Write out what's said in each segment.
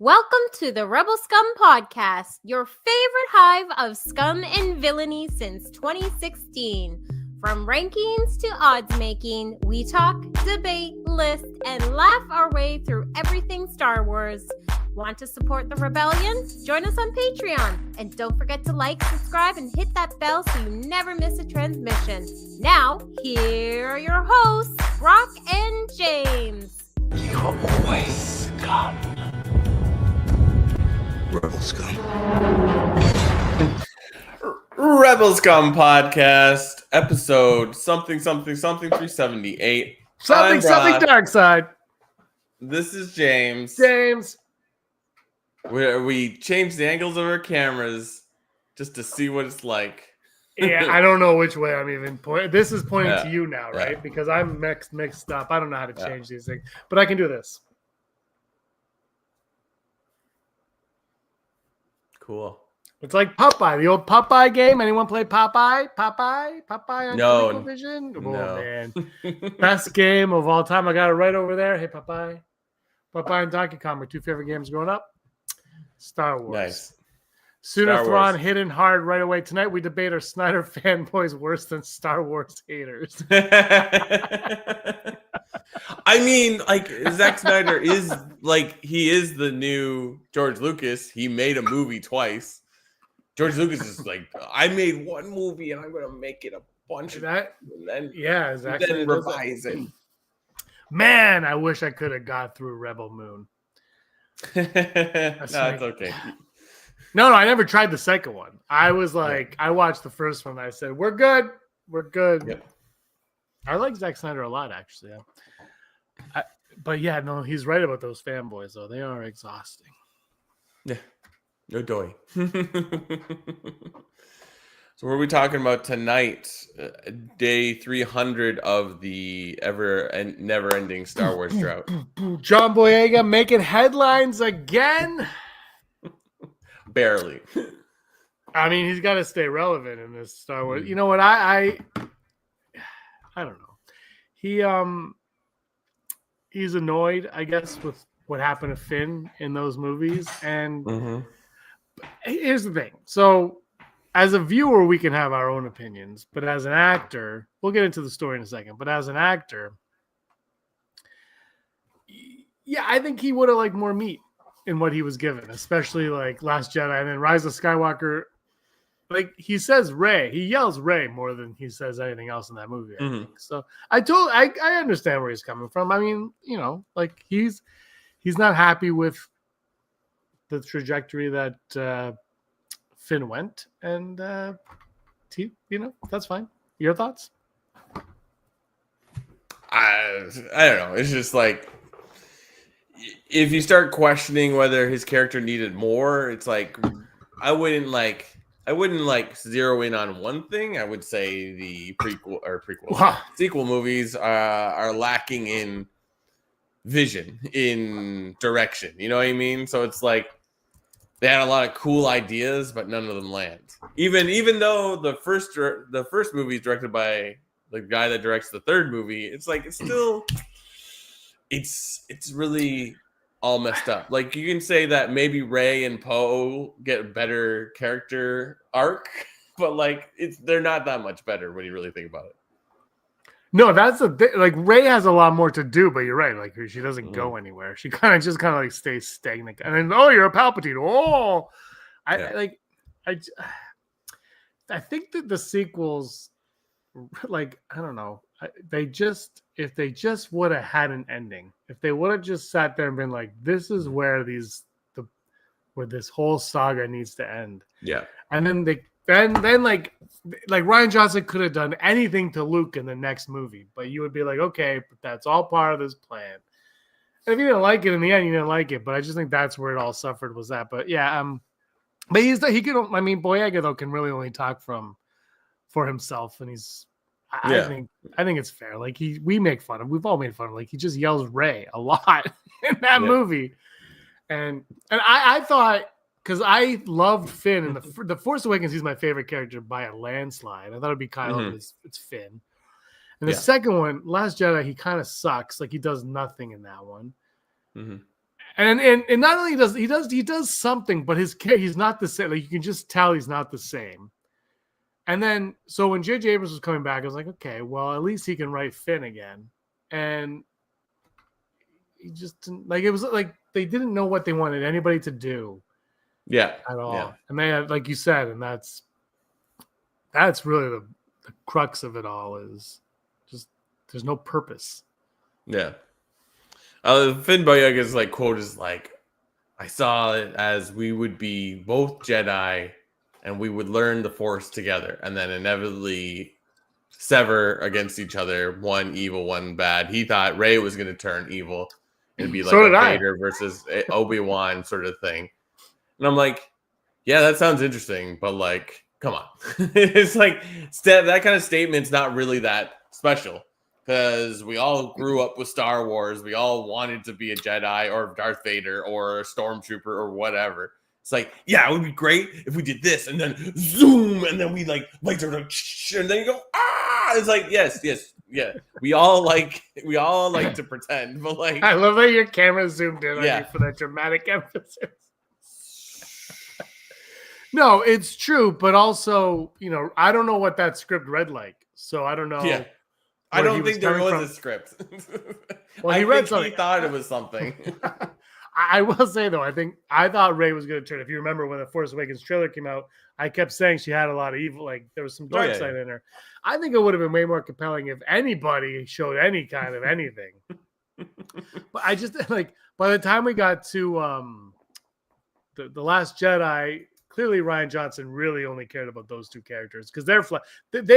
Welcome to the Rebel Scum Podcast, your favorite hive of scum and villainy since 2016. From rankings to odds making, we talk, debate, list, and laugh our way through everything Star Wars. Want to support the rebellion? Join us on Patreon. And don't forget to like, subscribe, and hit that bell so you never miss a transmission. Now, here are your hosts, Brock and James. You're always scum. Rebel Scum. Rebel Scum Podcast, episode something 378. Something dark side. This is James. We changed the angles of our cameras just to see what it's like. Yeah, I don't know which way I'm even pointing. This is pointing to you now, right? Yeah. Because I'm mixed up. I don't know how to change these things, but I can do this. Cool. It's like Popeye, the old Popeye game. Anyone play Popeye? Popeye on No. Vision? Oh, no. Man. Best game of all time. I got it right over there. Hey, Popeye. Popeye and Donkey Kong, my two favorite games growing up. Star Wars. Nice. Sooner hitting hard right away. Tonight we debate are Snyder fanboys worse than Star Wars haters. I mean, like, Zack Snyder is he is the new George Lucas. He made a movie twice. George Lucas is like, I made one movie and I'm going to make it a bunch of that. And then revise it. Man, I wish I could have got through Rebel Moon. It's okay. No, I never tried the second one. I was like, I watched the first one. I said, we're good. Yep. I like Zack Snyder a lot, actually. But yeah, no, he's right about those fanboys, though. They are exhausting. Yeah. No doy. So what are we talking about tonight? Day 300 of the ever and never-ending Star Wars drought. John Boyega making headlines again. Barely. I mean, he's got to stay relevant in this Star Wars. You know what? I don't know. He's annoyed, I guess, with what happened to Finn in those movies. And here's the thing. So as a viewer, we can have our own opinions, but as an actor, we'll get into the story in a second. But as an actor, yeah, I think he would have liked more meat in what he was given, especially like Last Jedi and then Rise of Skywalker. Like he says Rey, he yells Rey more than he says anything else in that movie. I think. So I understand where he's coming from. I mean, you know, like he's not happy with the trajectory that Finn went, and that's fine. Your thoughts? I don't know. It's just like, if you start questioning whether his character needed more, it's like I wouldn't zero in on one thing. I would say the sequel movies are lacking in vision, in direction. You know what I mean? So it's like they had a lot of cool ideas, but none of them land. Even though the first movie is directed by the guy that directs the third movie, it's like it's still. It's really all messed up. Like you can say that maybe Rey and Poe get a better character arc, but like they're not that much better when you really think about it. No, that's the thing. Like Rey has a lot more to do, but you're right. Like she doesn't go anywhere. She kind of like stays stagnant. And then, you're a Palpatine. Oh, I think that the sequels, like I don't know. If they just would have had an ending, if they would have just sat there and been like, this is where where this whole saga needs to end. Yeah. And then then like Rian Johnson could have done anything to Luke in the next movie, but you would be like, okay, but that's all part of this plan. And if you didn't like it in the end, you didn't like it. But I just think that's where it all suffered was that. But yeah, but Boyega though can really only talk for himself, and he's. I think it's fair. Like we've all made fun of. Like he just yells Rey a lot in that movie, and I thought because I loved Finn and the Force Awakens, he's my favorite character by a landslide. I thought it'd be Kylo, but it's Finn. And the second one, Last Jedi, he kind of sucks. Like he does nothing in that one. And not only he does something, but he's not the same. Like you can just tell he's not the same. And then so when J.J. Abrams was coming back, I was like, okay, well at least he can write Finn again. And he just didn't, like it was like they didn't know what they wanted anybody to do. Yeah. At all. Yeah. And they had, like you said, and that's really the crux of it all is just there's no purpose. Yeah. Finn Boyega's like quote is like, I saw it as we would be both Jedi and we would learn the Force together and then inevitably sever against each other, one evil, one bad. He thought Rey was going to turn evil. It'd be like a Vader versus Obi-Wan sort of thing. And I'm like, yeah, that sounds interesting, but like, come on. It's like that kind of statement's not really that special because we all grew up with Star Wars. We all wanted to be a Jedi or Darth Vader or a Stormtrooper or whatever. It's like, yeah, it would be great if we did this and then zoom and then we like and then you go, ah! It's like, yes, yeah. We all like to pretend, but like I love that your camera zoomed in on you for that dramatic emphasis. No, it's true, but also, I don't know what that script read like, so I don't know. Yeah, I don't think there was a script. Well, he read something. He thought it was something. I will say though, I thought Rey was going to turn. If you remember when the Force Awakens trailer came out, I kept saying she had a lot of evil, like there was some dark side in her. I think it would have been way more compelling if anybody showed any kind of anything. But I just like by the time we got to the Last Jedi. Clearly, Rian Johnson really only cared about those two characters because they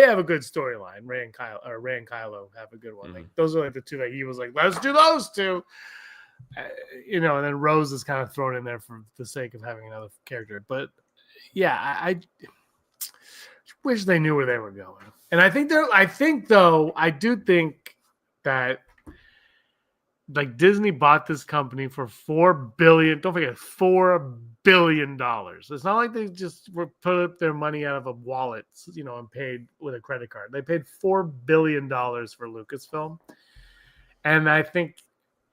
have a good storyline. Rey and Kylo have a good one. Mm-hmm. Like those are like the two that he was like, let's do those two. And then Rose is kind of thrown in there for the sake of having another character. But yeah, I wish they knew where they were going. And I do think that like Disney bought this company for $4 billion. Don't forget $4 billion. It's not like they just put up their money out of a wallet, and paid with a credit card. They paid $4 billion for Lucasfilm. And I think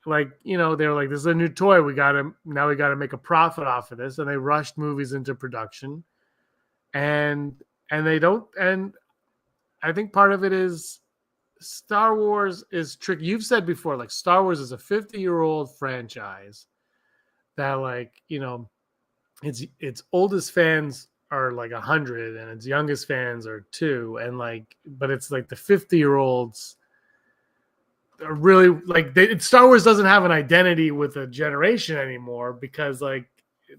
they're like, this is a new toy. We got to make a profit off of this. And they rushed movies into production and they don't. And I think part of it is Star Wars is tricky. You've said before, like Star Wars is a 50-year-old franchise that its oldest fans are like 100 and its youngest fans are 2. And but it's like the 50-year-olds are really like Star Wars doesn't have an identity with a generation anymore because like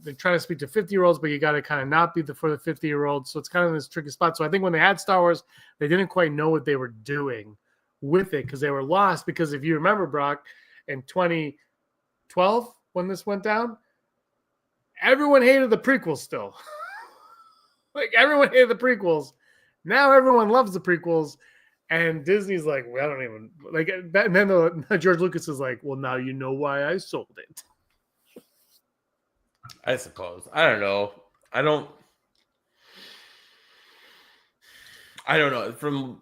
they're trying to speak to 50-year-olds, but you got to kind of not be for the 50-year-olds. So it's kind of this tricky spot. So I think when they had Star Wars, they didn't quite know what they were doing with it because they were lost. Because if you remember, Brock, in 2012 when this went down, everyone hated the prequels still. Like everyone hated the prequels. Now everyone loves the prequels. And Disney's like, well, I don't even like that. And then George Lucas is like, well, now you know why I sold it. I suppose. I don't know. I don't know. From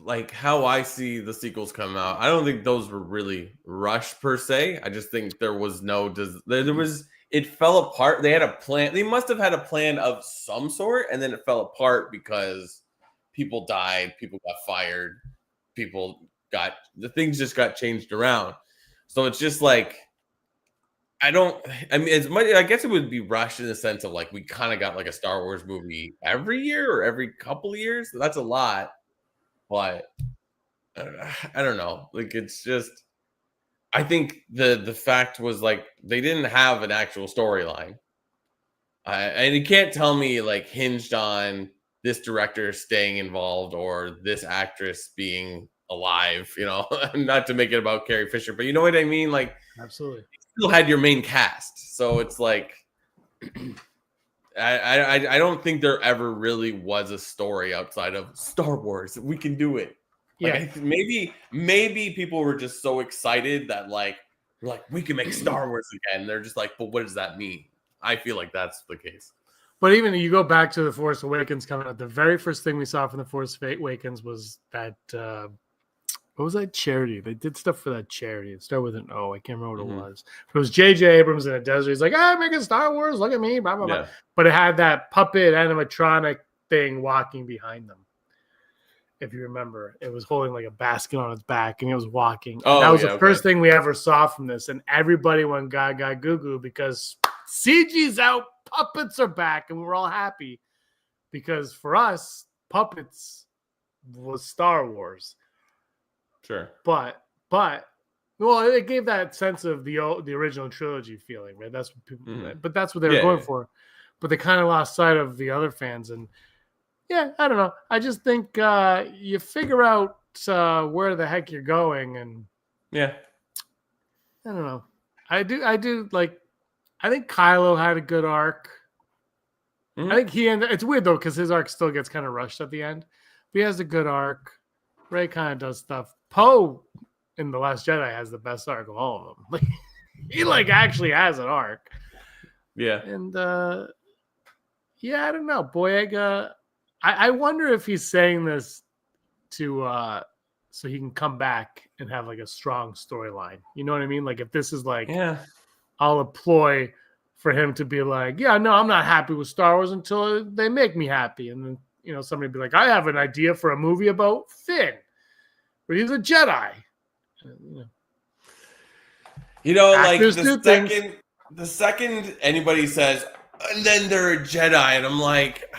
like how I see the sequels come out, I don't think those were really rushed per se. I just think there was it fell apart. They had a plan. They must have had a plan of some sort, and then it fell apart because people died, people got fired, the things just got changed around. So it's just like, I guess it would be rushed in the sense of like, we kind of got like a Star Wars movie every year or every couple of years. So that's a lot, but I don't know. Like, it's just, I think the fact was like, they didn't have an actual storyline. And you can't tell me like hinged on this director staying involved or this actress being alive, not to make it about Carrie Fisher, but you know what I mean? Like, absolutely. You still had your main cast. So it's like, I don't think there ever really was a story outside of Star Wars. We can do it. Like, yeah. Maybe people were just so excited that like we can make Star Wars again. They're just like, but what does that mean? I feel like that's the case. But even you go back to The Force Awakens coming out, the very first thing we saw from The Force Awakens was that what was that charity? They did stuff for that charity. It started with an O. I can't remember what Mhm. it was. It was J.J. Abrams in a desert. He's like, I'm making Star Wars. Look at me. Blah, blah, blah. Yeah. But it had that puppet animatronic thing walking behind them. If you remember, it was holding like a basket on its back and it was walking. And that was the first thing we ever saw from this. And everybody went gaga goo goo because CG's out, puppets are back, and we were all happy because for us, puppets was Star Wars. Sure. But well, it gave that sense of the original trilogy feeling, right? That's what people, but that's what they were going for. But they kind of lost sight of the other fans, and yeah, I don't know. I just think you figure out where the heck you're going, and yeah, I don't know. I do like. I think Kylo had a good arc. Mm-hmm. I think he ended. It's weird though because his arc still gets kind of rushed at the end. But he has a good arc. Rey kind of does stuff. Poe in The Last Jedi has the best arc of all of them. Like he actually has an arc. Yeah, and yeah, I don't know. Boyega. I wonder if he's saying this to so he can come back and have like a strong storyline. You know what I mean? Like if this is like all a ploy for him to be like, yeah, no, I'm not happy with Star Wars until they make me happy. And then, somebody be like, I have an idea for a movie about Finn, where he's a Jedi. Like the second anybody says, and then they're a Jedi, and I'm like,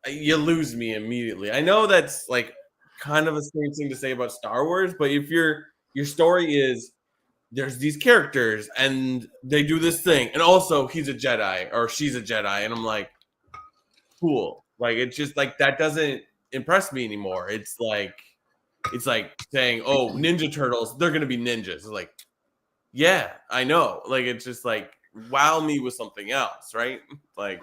you lose me immediately. I know that's like kind of a strange thing to say about Star Wars, but if your story is there's these characters and they do this thing, and also he's a Jedi or she's a Jedi, and I'm like, cool. Like it's just like that doesn't impress me anymore. It's like saying, oh, Ninja Turtles, they're gonna be ninjas. It's like, yeah, I know. Like it's just like wow me with something else, right? Like,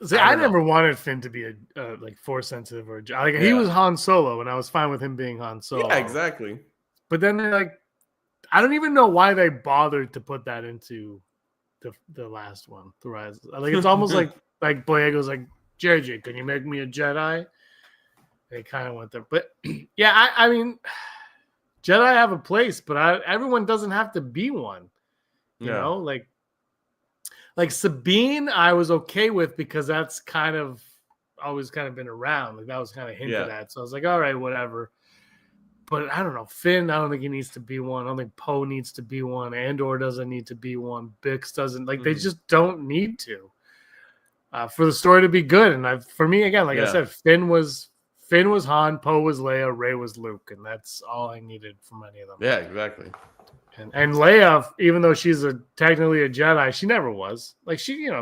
see, I never wanted Finn to be a like force sensitive or like he was Han Solo, and I was fine with him being Han Solo. Yeah, exactly. But then they're like, I don't even know why they bothered to put that into the last one, the Rise. Like it's almost like Boyega's like, JJ, can you make me a Jedi? They kind of went there, but yeah, I mean, Jedi have a place, but everyone doesn't have to be one. You know, like Sabine, I was okay with because that's kind of always kind of been around. Like that was kind of hinted at. So I was like, all right, whatever. But I don't know. Finn, I don't think he needs to be one. I don't think Poe needs to be one. Andor doesn't need to be one. Bix doesn't. Like they just don't need to for the story to be good. And for me, again, like I said, Finn was Han, Poe was Leia, Rey was Luke, and that's all I needed from any of them. Yeah, exactly. And Leia, even though she's technically a Jedi, she never was. Like she in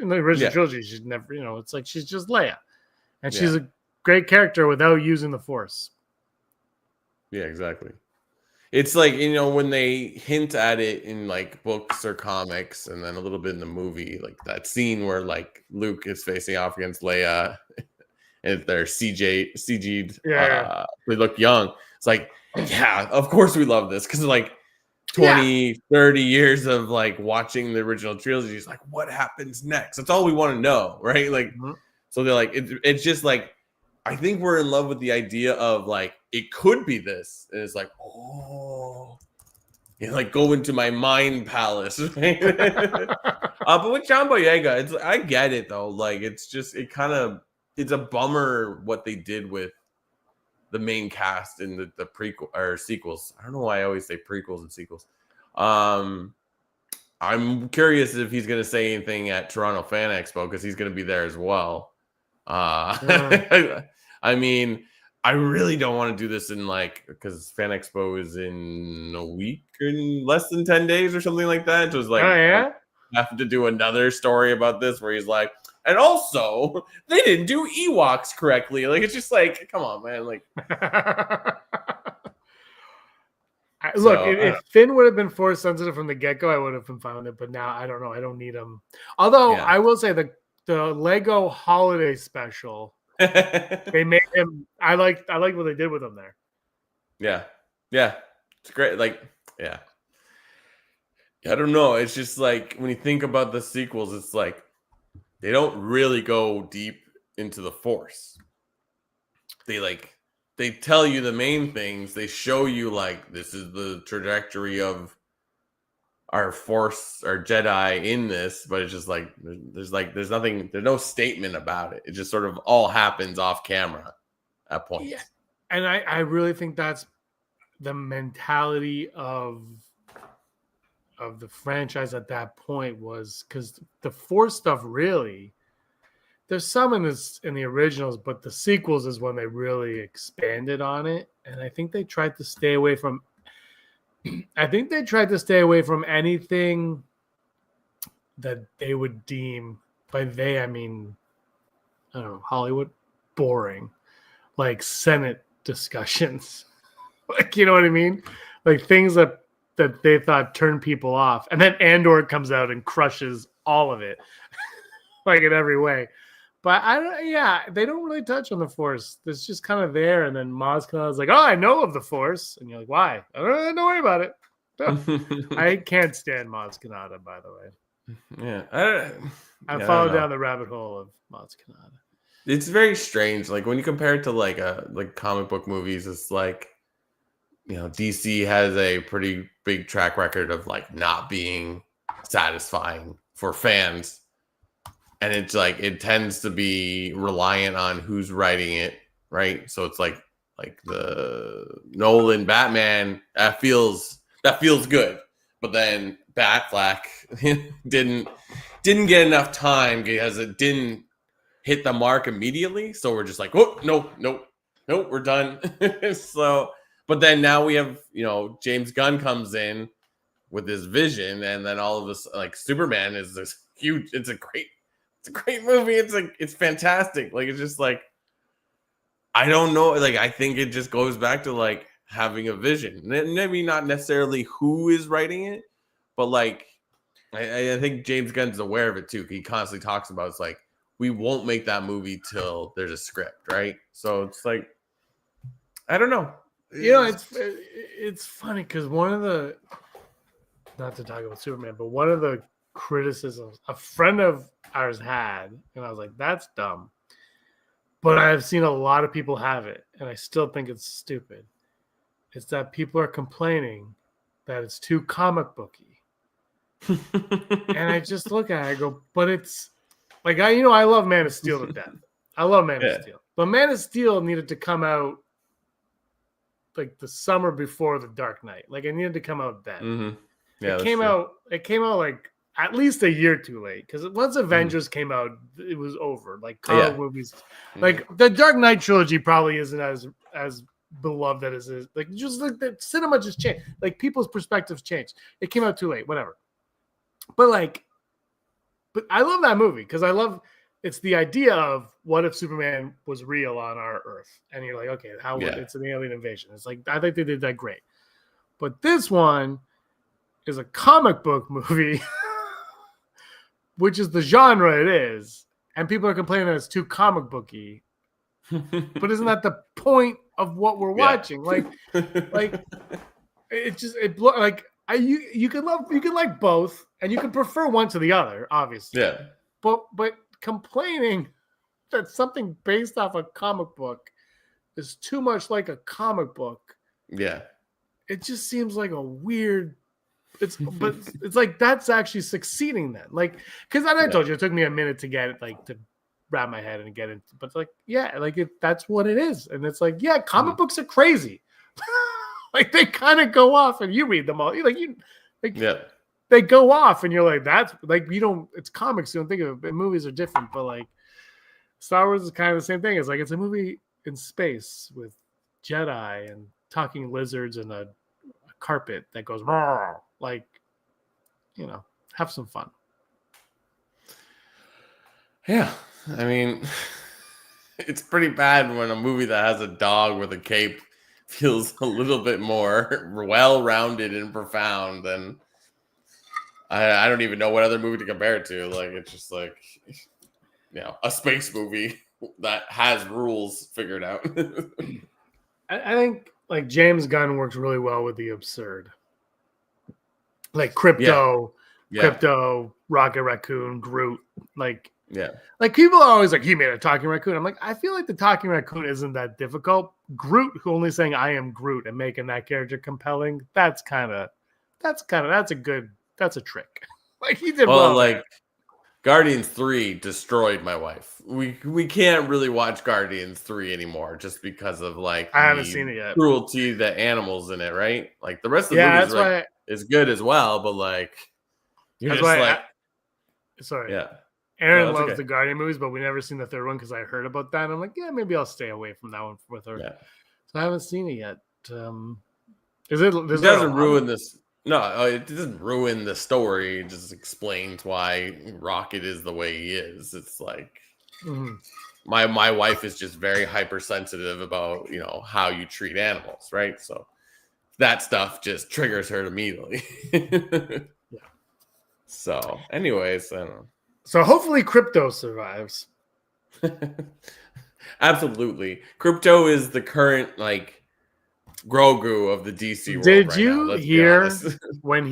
the original trilogy, she's never, it's like she's just Leia. And she's a great character without using the Force. Yeah, exactly. It's like, when they hint at it in like books or comics and then a little bit in the movie, like that scene where like Luke is facing off against Leia and they're CG'd, they look young. It's like, yeah, of course we love this because like 20, 30 years of like watching the original trilogy is like, what happens next? That's all we want to know, right? Like, so they're like, it's just like, I think we're in love with the idea of like, it could be this. And it's like, oh, like go into my mind palace. Right? But with John Boyega, I get it though. Like, it's just, it's a bummer what they did with the main cast in the prequel or sequels. I don't know why I always say prequels and sequels. I'm curious if he's going to say anything at Toronto Fan Expo because he's going to be there as well. I mean, I really don't want to do this in because Fan Expo is in a week or less than 10 days or something like that. So it's like, I have to do another story about this where he's like, and also they didn't do Ewoks correctly. Like, it's just like, come on, man. Like, look, if Finn would have been force sensitive from the get-go, I would have been fine with it. But now I don't know. I don't need him. Although I will say the Lego holiday special, they made him. I like what they did with him there. Yeah, it's great. Like, yeah, I don't know. It's just like when you think about the sequels, it's like they don't really go deep into the Force. They they tell you the main things. They show you like this is the trajectory of our Force, our Jedi in this, but it's just like there's nothing, there's no statement about it. It just sort of all happens off camera at points. Yeah. And I really think that's the mentality of the franchise at that point, was because the Force stuff really, there's some in the originals, but the sequels is when they really expanded on it. And I think they tried to stay away from anything that they would deem, by they I mean, I don't know, Hollywood, boring, like Senate discussions. Like, you know what I mean? Like things that they thought turned people off. And then Andor comes out and crushes all of it. Like in every way. But they don't really touch on the Force. It's just kind of there. And then Maz Kanata's like, oh, I know of the Force. And you're like, why? Don't worry about it. I can't stand Maz Kanata, by the way. Yeah. I followed down the rabbit hole of Maz Kanata. It's very strange. Like when you compare it to like comic book movies, it's like, you know, DC has a pretty big track record of like not being satisfying for fans. And it's like it tends to be reliant on who's writing it, right? So it's like the Nolan Batman that feels good, but then Batfleck didn't get enough time because it didn't hit the mark immediately. So we're just like, oh no, we're done. So, but then now we have, you know, James Gunn comes in with his vision, and then all of this, like Superman is this huge. It's a great movie. It's fantastic. Like, it's just like, I don't know. Like, I think it just goes back to like having a vision. Maybe not necessarily who is writing it, but like, I think James Gunn's aware of it too. He constantly talks about it's like, we won't make that movie till there's a script, right? So it's like, I don't know. You know, it's funny because one of the, not to talk about Superman, but one of the criticisms a friend of ours had, and I was like, that's dumb, but I've seen a lot of people have it, and I still think it's stupid. It's that people are complaining that it's too comic booky. And I just look at it, I go, but it's like, I love Man of Steel to death. I love Man of Steel, but Man of Steel needed to come out like the summer before The Dark Knight. Like, it needed to come out then. Mm-hmm. Yeah, it came out like at least a year too late, because once Avengers came out, it was over. Like comic movies, like the Dark Knight trilogy probably isn't as beloved as it is. Like, just like the cinema just changed. Like, people's perspectives changed. It came out too late, whatever. But I love that movie because it's the idea of what if Superman was real on our Earth, and you're like, okay, it's an alien invasion. It's like, I think they did that great. But this one is a comic book movie. Which is the genre it is, and people are complaining that it's too comic booky. But isn't that the point of what we're watching? Like you can like both, and you can prefer one to the other, obviously. Yeah. But complaining that something based off a comic book is too much like a comic book. Yeah. It just seems like a weird. It's like that's actually succeeding then, like, because I told you it took me a minute to get it, like, to wrap my head and get it, but it's like, that's what it is, and it's like, comic books are crazy. Like, they kind of go off, and you read them all, they go off, and you're like, that's like, you don't, it's comics, you don't think of it. Movies are different, but like Star Wars is kind of the same thing. It's like, it's a movie in space with Jedi and talking lizards and a carpet that goes like, have some fun. Yeah, I mean, it's pretty bad when a movie that has a dog with a cape feels a little bit more well-rounded and profound than I don't even know what other movie to compare it to. Like, it's just like, a space movie that has rules figured out. I think like James Gunn works really well with the absurd, like Crypto, Rocket Raccoon, Groot. Like, Yeah. Like people are always like, he made a talking raccoon. I'm like, I feel like the talking raccoon isn't that difficult. Groot, who only saying I am Groot and making that character compelling, that's a trick. Like he did Well, well. like Guardians 3 destroyed my wife. We can't really watch Guardians 3 anymore just because of like I haven't the seen it yet. cruelty that animals in it, right? Like the rest of the Yeah, movies that's are like why. is good as well, but like you're That's just why. like Sorry, yeah. No, Aaron that's loves okay. the Guardian movies, but we never seen the third one because I heard about that. And I'm like, yeah, maybe I'll stay away from that one with her. Yeah. So I haven't seen it yet. Is it? It Is there a doesn't lot ruin of- this. No, it doesn't ruin the story. It just explains why Rocket is the way he is. It's like Mhm. my wife is just very hypersensitive about how you treat animals, right? So that stuff just triggers her immediately. Yeah. So, anyways, I don't So hopefully, Crypto survives. know. Absolutely, Crypto is the current like Grogu of the DC world Did right you now. Let's be hear honest. when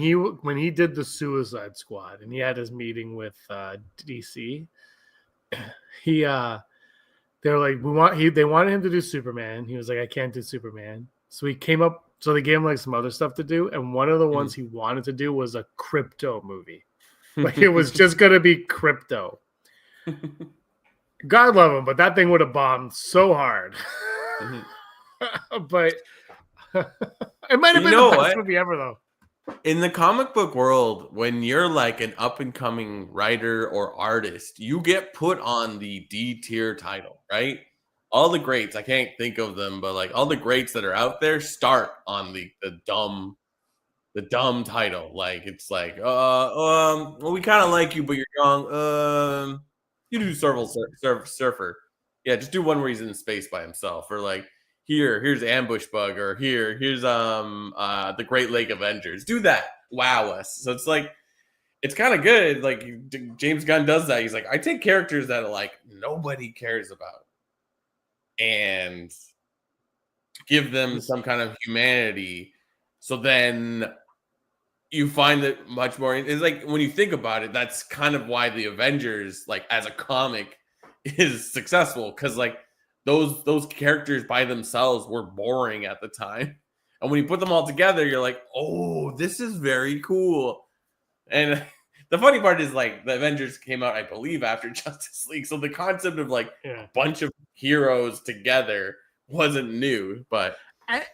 he did the Suicide Squad and he had his meeting with DC? He they were like, they wanted him to do Superman. He was like, I can't do Superman. So he came up. So they gave him like some other stuff to do, and one of the ones he wanted to do was a Crypto movie. Like it was just gonna be Crypto. God love him, but that thing would have bombed so hard. But it might have been the best movie ever, though. In the comic book world, when you're like an up and coming writer or artist, you get put on the D tier title, right? All the greats, I can't think of them, but like all the greats that are out there start on the dumb title. Like it's like, well, we kind of like you, but you're young. You do surfer. Yeah, just do one where he's in space by himself, or like here's Ambush Bug, or here's the Great Lake Avengers. Do that. Wow us. So it's like it's kind of good. Like James Gunn does that. He's like, I take characters that are like nobody cares about and give them some kind of humanity. So then you find that much more. It's like when you think about it, that's kind of why the Avengers, like as a comic, is successful because like those characters by themselves were boring at the time, and when you put them all together, you're like, oh, this is very cool. And the funny part is like the Avengers came out, I believe, after Justice League, so the concept of like a bunch of heroes together wasn't new, but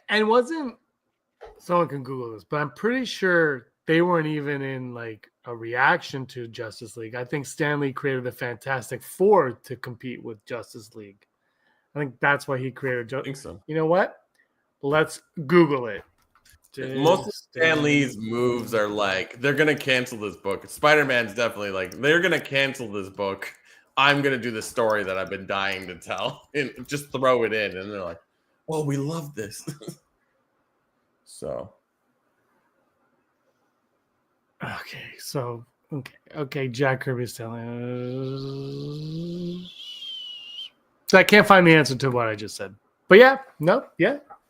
and wasn't. Someone can Google this, but I'm pretty sure they weren't even in like a reaction to Justice League. I think Stan Lee created the Fantastic Four to compete with Justice League. I think that's why he created. I think so. You know what? Let's Google it. Most of Stan Lee's moves are like they're gonna cancel this book. Spider-Man's definitely like they're gonna cancel this book. I'm gonna do the story that I've been dying to tell and just throw it in, and they're like, "Well, we love this." So, okay. Jack Kirby's telling us. So I can't find the answer to what I just said, but yeah,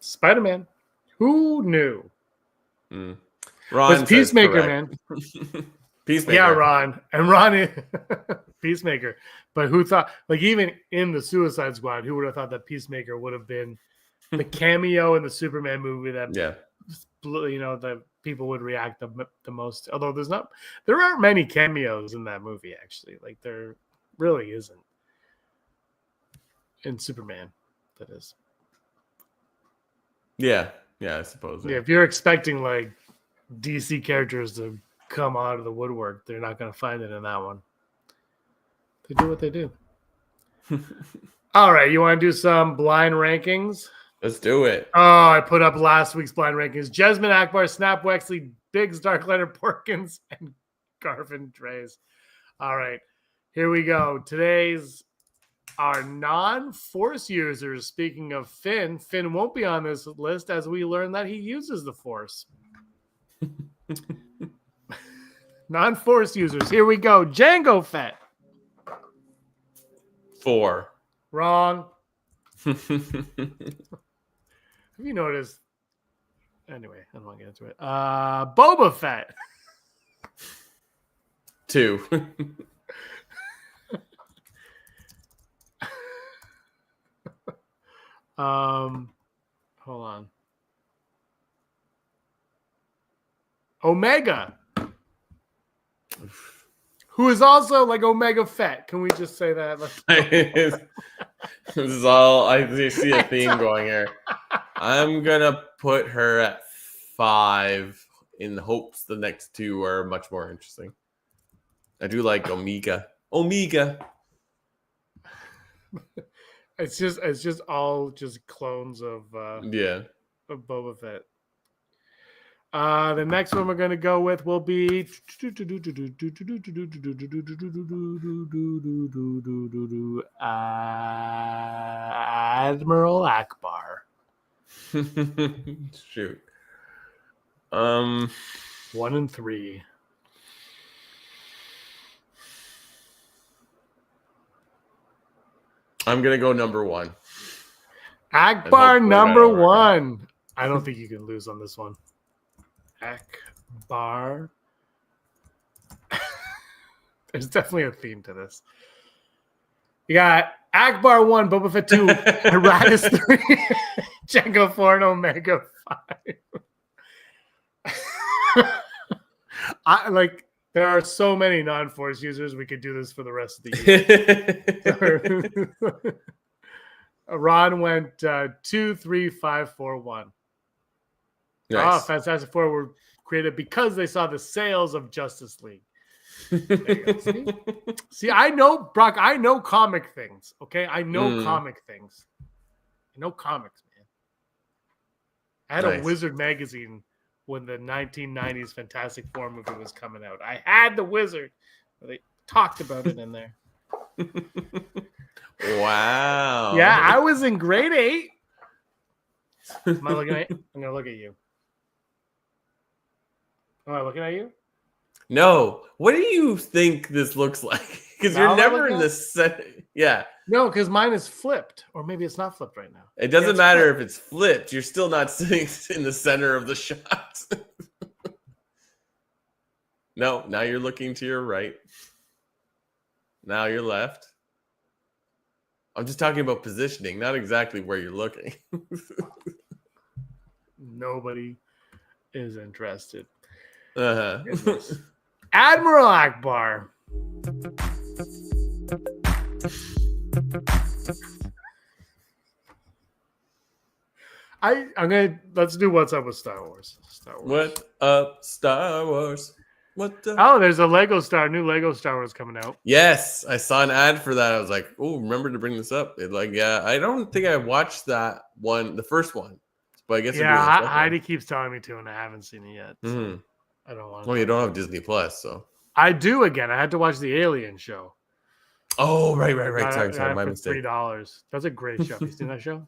Spider-Man. Who knew? Ron was Peacemaker, man. Peacemaker. Yeah, Ron is Peacemaker. But who thought? Like even in the Suicide Squad, who would have thought that Peacemaker would have been the cameo in the Superman movie that that people would react the most. Although there aren't many cameos in that movie actually. Like there really isn't in Superman. That is. Yeah, I suppose. Yeah, if you're expecting like DC characters to come out of the woodwork, they're not going to find it in that one. They do what they do. All right, you want to do some blind rankings? Let's do it. Oh, I put up last week's blind rankings. Jesmyn Akbar, Snap Wexley, Biggs, Dark Leonard Porkins, and Garvin Dreys. All right, here we go. Today's our non-Force users. Speaking of Finn won't be on this list as we learn that he uses the Force. Non-Force users. Here we go. Django Fett. 4. Wrong. Have you noticed? Anyway, I don't want to get into it. Boba Fett. 2. Hold on. Omega, who is also like Omega Fett. Can we just say that? This is all I see a theme going here. I'm gonna put her at 5 in hopes the next two are much more interesting. I do like Omega. It's just all just clones of Yeah. Boba Fett. The next one we're gonna go with will be Admiral Akbar. Shoot. 1 and 3. I'm gonna go number 1. Akbar number 1. I don't think you can lose on this one. Akbar. There's definitely a theme to this. You got Akbar 1, Boba Fett 2, Arrakis 3, Jango 4, and Omega 5. There are so many non-Force users. We could do this for the rest of the year. Ron went 2, 3, 5, 4, 1. Nice. Fantastic Four were created because they saw the sales of Justice League. See, I know, Brock, I know comic things, okay? I know comic things. I know comics, man. I had a Wizard magazine when the 1990s Fantastic Four movie was coming out. I had the Wizard. They talked about it in there. Wow. Yeah, I was in grade 8. Am I looking at you? I'm going to look at you. Am I looking at you? No. What do you think this looks like? Because you're never in the center. Yeah. No, because mine is flipped. Or maybe it's not flipped right now. It doesn't matter if it's flipped. You're still not sitting in the center of the shot. No, now you're looking to your right. Now you're left. I'm just talking about positioning, not exactly where you're looking. Nobody is interested. Uh-huh. Admiral Akbar. Let's do What's Up with Star Wars. What up, Star Wars? What up? Oh, there's a new Lego Star Wars coming out. Yes, I saw an ad for that. I was like, oh, remember to bring this up. I don't think I watched that one, the first one. But I guess Heidi keeps telling me to, and I haven't seen it yet. So I don't want to. Well, you don't have Disney Plus, so I do again. I had to watch the Alien show. Oh, right. Sorry, my mistake. $3. That's a great show. You seen that show?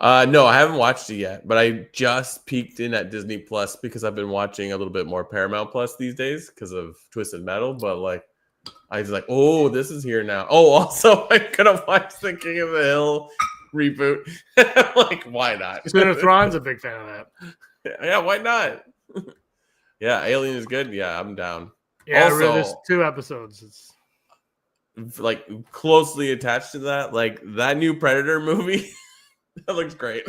No, I haven't watched it yet, but I just peeked in at Disney Plus because I've been watching a little bit more Paramount Plus these days because of Twisted Metal. But I was like, oh, this is here now. Oh, also, I could have watched the King of the Hill reboot. Why not? Thrawn's a big fan of that. Yeah, why not? Yeah, Alien is good. Yeah, I'm down. Yeah, also, really, there's 2 episodes. It's closely attached to that, that new Predator movie. That looks great.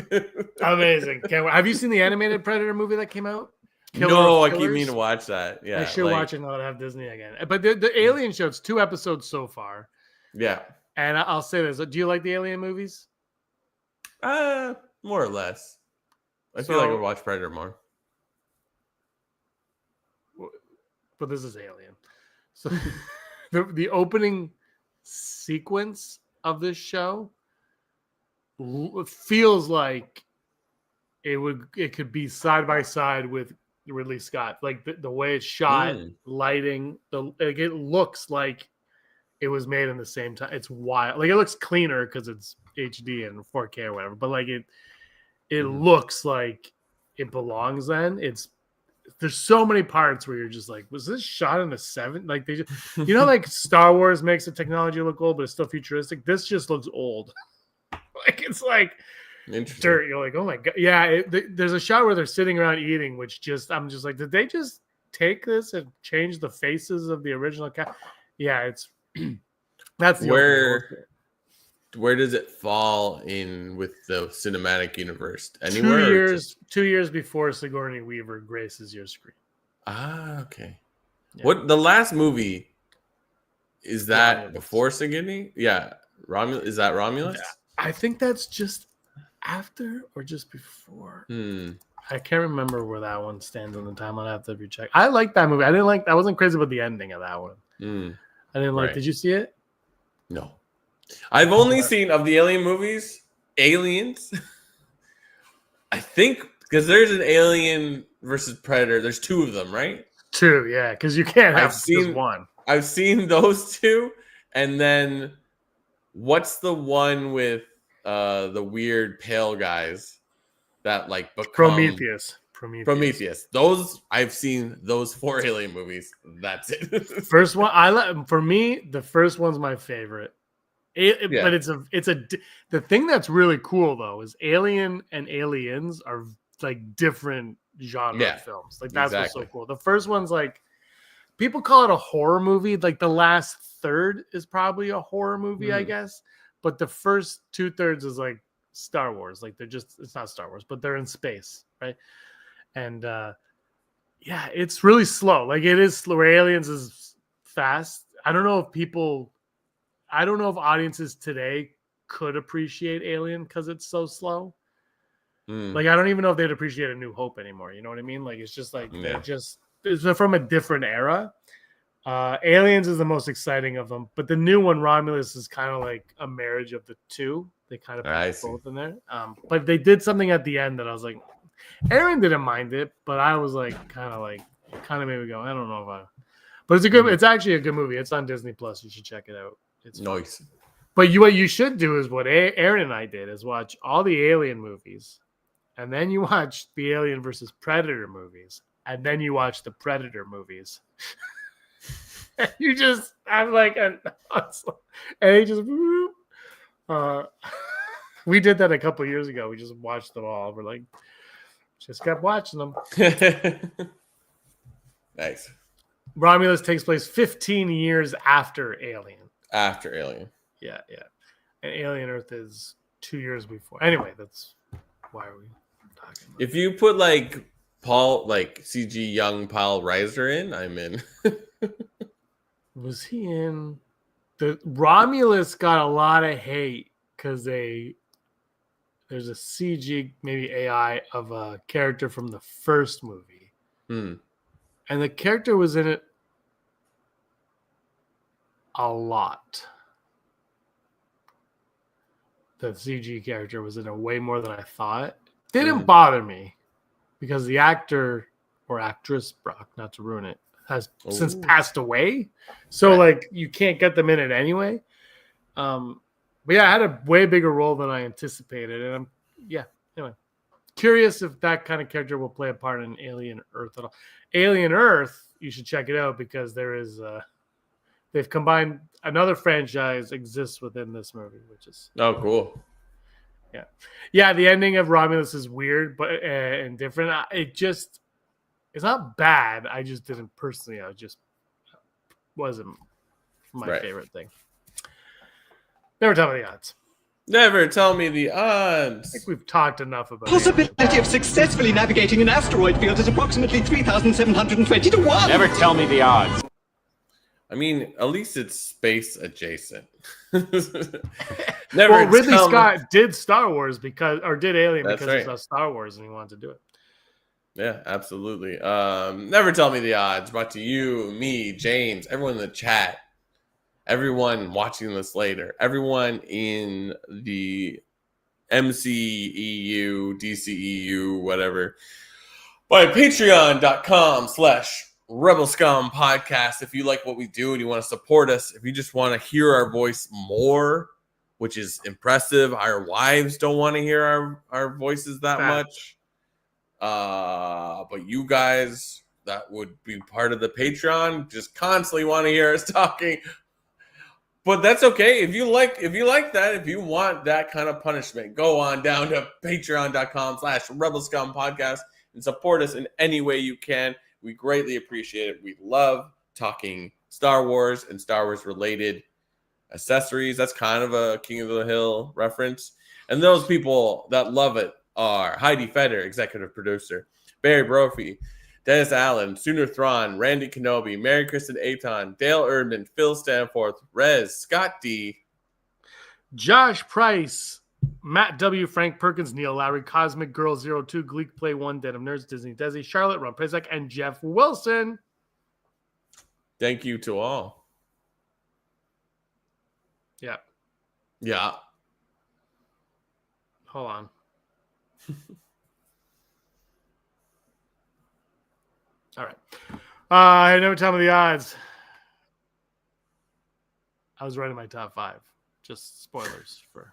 Amazing. Have you seen the animated Predator movie that came out? No, I keep meaning to watch that. Yeah, I should watch it now to have Disney again. But the Alien show, it's 2 episodes so far. Yeah. And I'll say this. Do you like the Alien movies? More or less. I feel like I watch Predator more. But this is Alien. So the opening sequence of this show feels like it could be side by side with Ridley Scott. Like the way it's shot, lighting, it looks like it was made in the same time. It's wild. It looks cleaner because it's HD and 4K or whatever. But it looks like it belongs. Then there's so many parts where you're just like, was this shot in the 70s? They just, Star Wars makes the technology look old, but it's still futuristic. This just looks old. It's like dirt. You're like, oh my god, yeah. There's a shot where they're sitting around eating, I'm just like, did they just take this and change the faces of the original cast? Yeah, it's that's the where does it fall in with the cinematic universe? Anywhere? 2 years before Sigourney Weaver graces your screen. Ah, okay. Yeah. What the last movie is that Romulus. before Sigourney? Yeah, Romulus. Is that Romulus? I think that's just after or just before. Hmm. I can't remember where that one stands on the timeline. I have to recheck. I like that movie. I wasn't crazy about the ending of that one. I didn't like. Right. Did you see it? No. I've only seen of the Alien movies, Aliens. I think because there's an Alien versus Predator. There's two of them, right? Two, yeah, because you can't have just one. I've seen those two, and then what's the one with the weird pale guys that like become Prometheus. Those I've seen those 4 Alien movies. That's it. First one, for me, the first one's my favorite. But the thing that's really cool though is Alien and Aliens are like different genre films. Like that's what's so cool. The first one's like people call it a horror movie. Like the last third is probably a horror movie, I guess. But the first 2/3 is like Star Wars. Like it's not Star Wars, but they're in space, right? And it's really slow. Like it is slow. Aliens is fast. I don't know if audiences today could appreciate Alien because it's so slow. Like, I don't even know if they'd appreciate A New Hope anymore. You know what I mean? Like, it's just like, it's from a different era. Aliens is the most exciting of them. But the new one, Romulus, is kind of like a marriage of the two. They kind of put both in there. But they did something at the end that I was like, Aaron didn't mind it, but I was like, kind of made me go, I don't know if I. But it's actually a good movie. It's on Disney Plus. You should check it out. It's nice. But what you should do is what Aaron and I did is watch all the Alien movies, and then you watch the Alien versus Predator movies, and then you watch the Predator movies. You just have like and he just we did that a couple years ago. We just watched them all. We're like, just kept watching them. Nice. Romulus takes place 15 years after Alien. After Alien. Yeah. And Alien Earth is 2 years before. Anyway, that's why are we talking about If you put like CG young Paul Reiser in, I'm in. Was he in the Romulus got a lot of hate because there's a CG, maybe AI, of a character from the first movie. And the character was in it a lot. The CG character was in it way more than I thought. Didn't bother me because the actor or actress, Brock, not to ruin it, has since passed away. So like you can't get them in it anyway. But yeah, I had a way bigger role than I anticipated. And anyway. Curious if that kind of character will play a part in Alien Earth at all. Alien Earth, you should check it out because there is they've combined another franchise exists within this movie, which is cool. Yeah. The ending of Romulus is weird, but and different. It's not bad. I just didn't personally. Wasn't my favorite thing. Never tell me the odds. Never tell me the odds. I think we've talked enough about Possibility of successfully navigating an asteroid field is approximately 3,720 to 1. Never tell me the odds. I mean, at least it's space adjacent. Ridley Scott did Star Wars did Alien because he saw Star Wars and he wanted to do it. Yeah, absolutely. Never tell me the odds. Brought to you, me, James, everyone in the chat, everyone watching this later, everyone in the MCEU, DCEU, whatever, by patreon.com/Rebel Scum Podcast. If you like what we do and you want to support us, if you just want to hear our voice more, which is impressive, our wives don't want to hear our voices that much. But you guys that would be part of the Patreon just constantly want to hear us talking. But that's okay. If you like that, if you want that kind of punishment, go on down to patreon.com/Rebel Scum Podcast and support us in any way you can. We greatly appreciate it. We love talking Star Wars and Star Wars related accessories. That's kind of a King of the Hill reference. And those people that love it are Heidi Feder, executive producer, Barry Brophy, Dennis Allen, Sooner Thrawn, Randy Kenobi, Mary Kristen Aton, Dale Erdman, Phil Stanforth, Rez, Scott D, Josh Price, Matt W., Frank Perkins, Neil Lowry, Cosmic Girl 02, Gleek Play 1, Den of Nerds, Disney Desi, Charlotte Rumpizek, and Jeff Wilson. Thank you to all. Yeah. Yeah. Hold on. All right. I never tell me the odds. I was writing my top 5. Just spoilers for.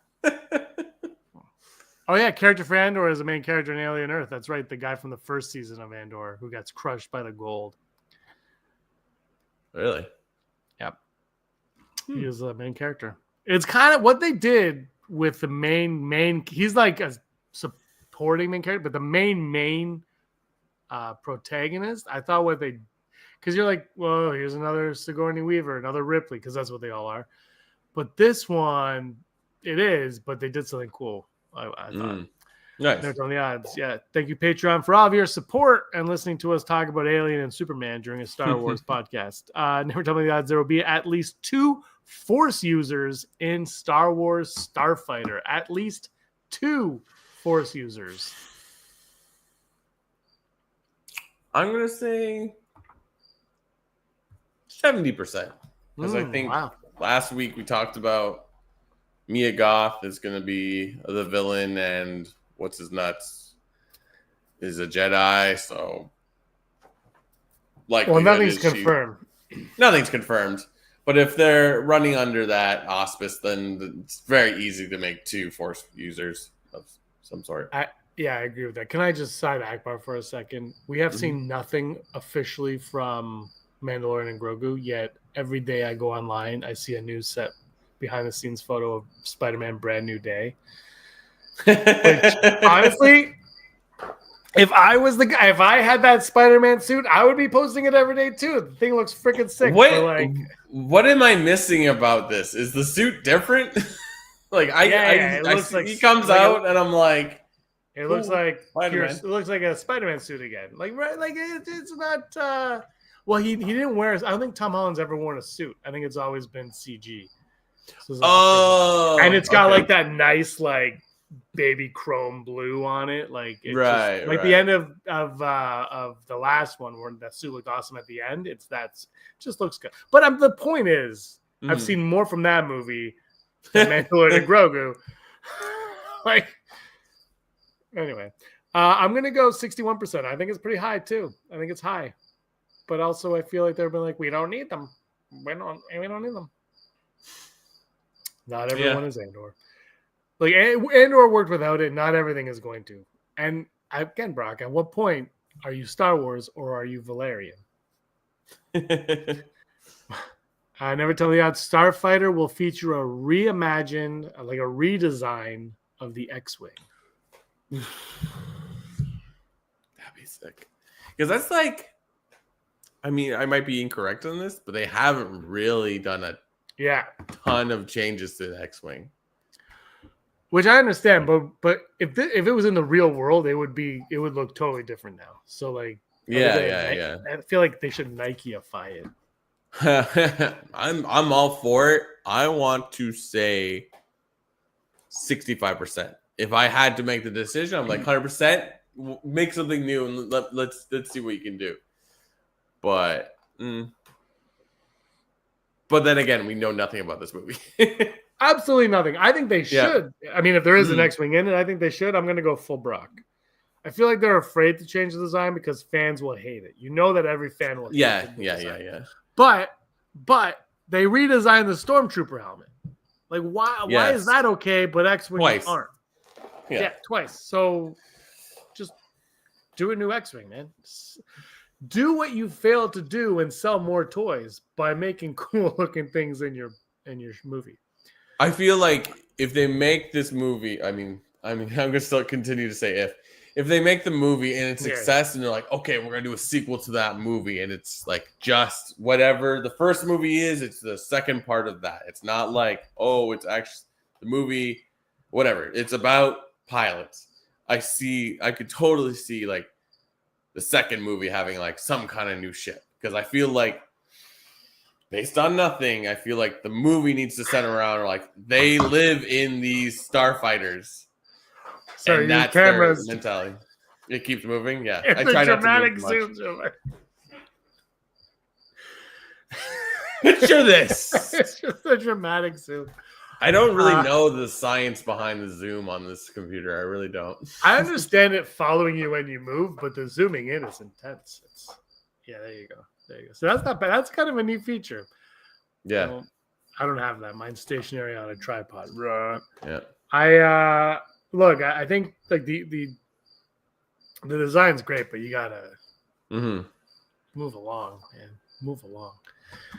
Oh yeah, character for Andor is the main character in Alien Earth. That's right, the guy from the first season of Andor who gets crushed by the gold. Really? Yep. He is the main character. It's kind of what they did with the main. He's like a supporting main character, but the main protagonist. I thought what they, because you're like, whoa, here's another Sigourney Weaver, another Ripley, because that's what they all are. But this one, it is, but they did something cool. I thought. Nice. Notes on the odds. Yeah. Thank you, Patreon, for all of your support and listening to us talk about Alien and Superman during a Star Wars podcast. Never tell me the odds. There will be at least 2 Force users in Star Wars Starfighter. At least 2 Force users. I'm going to say 70%. Because I think last week we talked about Mia Goth is going to be the villain and what's his nuts is a Jedi. So, nothing's confirmed. Nothing's confirmed. But if they're running under that auspice, then it's very easy to make 2 Force users of some sort. I agree with that. Can I just side Akbar for a second? We have seen nothing officially from Mandalorian and Grogu, yet every day I go online, I see a new set behind-the-scenes photo of Spider-Man Brand New Day. Which, honestly, if I was the guy, if I had that Spider-Man suit, I would be posting it every day too. The thing looks freaking sick. What am I missing about this? Is the suit different? It looks like he comes out and I'm like, it looks like Spider-Man. it looks like a Spider-Man suit again. It's not. Well, he didn't wear. I don't think Tom Holland's ever worn a suit. I think it's always been CG. So and it's got like that nice baby chrome blue on it, the end of the last one where that suit looked awesome at the end. It just looks good. But the point is, I've seen more from that movie than Mandalorian and Grogu. Anyway, I'm gonna go 61%. I think it's pretty high too. I think it's high, but also I feel like they've been like, we don't need them. We don't need them. Not everyone is Andor. Andor worked without it. Not everything is going to. And again, Brock, at what point are you Star Wars or are you Valerian? I never tell the odds. Starfighter will feature a reimagined, a redesign of the X-Wing. That'd be sick. Because that's I might be incorrect on this, but they haven't really done a ton of changes to the X-Wing. Which I understand, but if it was in the real world, it would look totally different now. So I feel like they should Nikeify it. I'm all for it. I want to say 65%. If I had to make the decision, I'm 100%. Make something new and let's see what you can do. But then again, we know nothing about this movie. Absolutely nothing. I think they should. I mean, if there is an X-Wing in it, I think they should. I'm going to go full Brock. I feel like they're afraid to change the design because fans will hate it. You know that every fan will hate it. Yeah. But they redesigned the Stormtrooper helmet. Why is that okay, but X-Wings aren't? Yeah, twice. So just do a new X-Wing, man. Do what you failed to do and sell more toys by making cool looking things in your movie. I feel like if they make this movie, I'm gonna still continue to say if they make the movie and it's Yeah. success, and they're like, okay, we're gonna do a sequel to that movie, and it's like just whatever the first movie is, it's the second part of that. It's not like, oh, it's actually the movie, whatever. It's about pilots. I could totally see like the second movie having like some kind of new shit, because I feel like based on nothing, I feel like the movie needs to center around like they live in these starfighters. So And your that's camera's their mentality. It keeps moving. Yeah, it's I a try not to dramatic move much. zoom to it. Picture this. It's just a dramatic zoom. I don't really know the science behind the zoom on this computer. I really don't. I understand it following you when you move, but the zooming in is intense. Yeah, there you go. There you go. So that's not bad. That's kind of a neat feature. Yeah. Well, I don't have that. Mine's stationary on a tripod. Right. Yeah. I think like the design's great, but you gotta move along, man. Move along.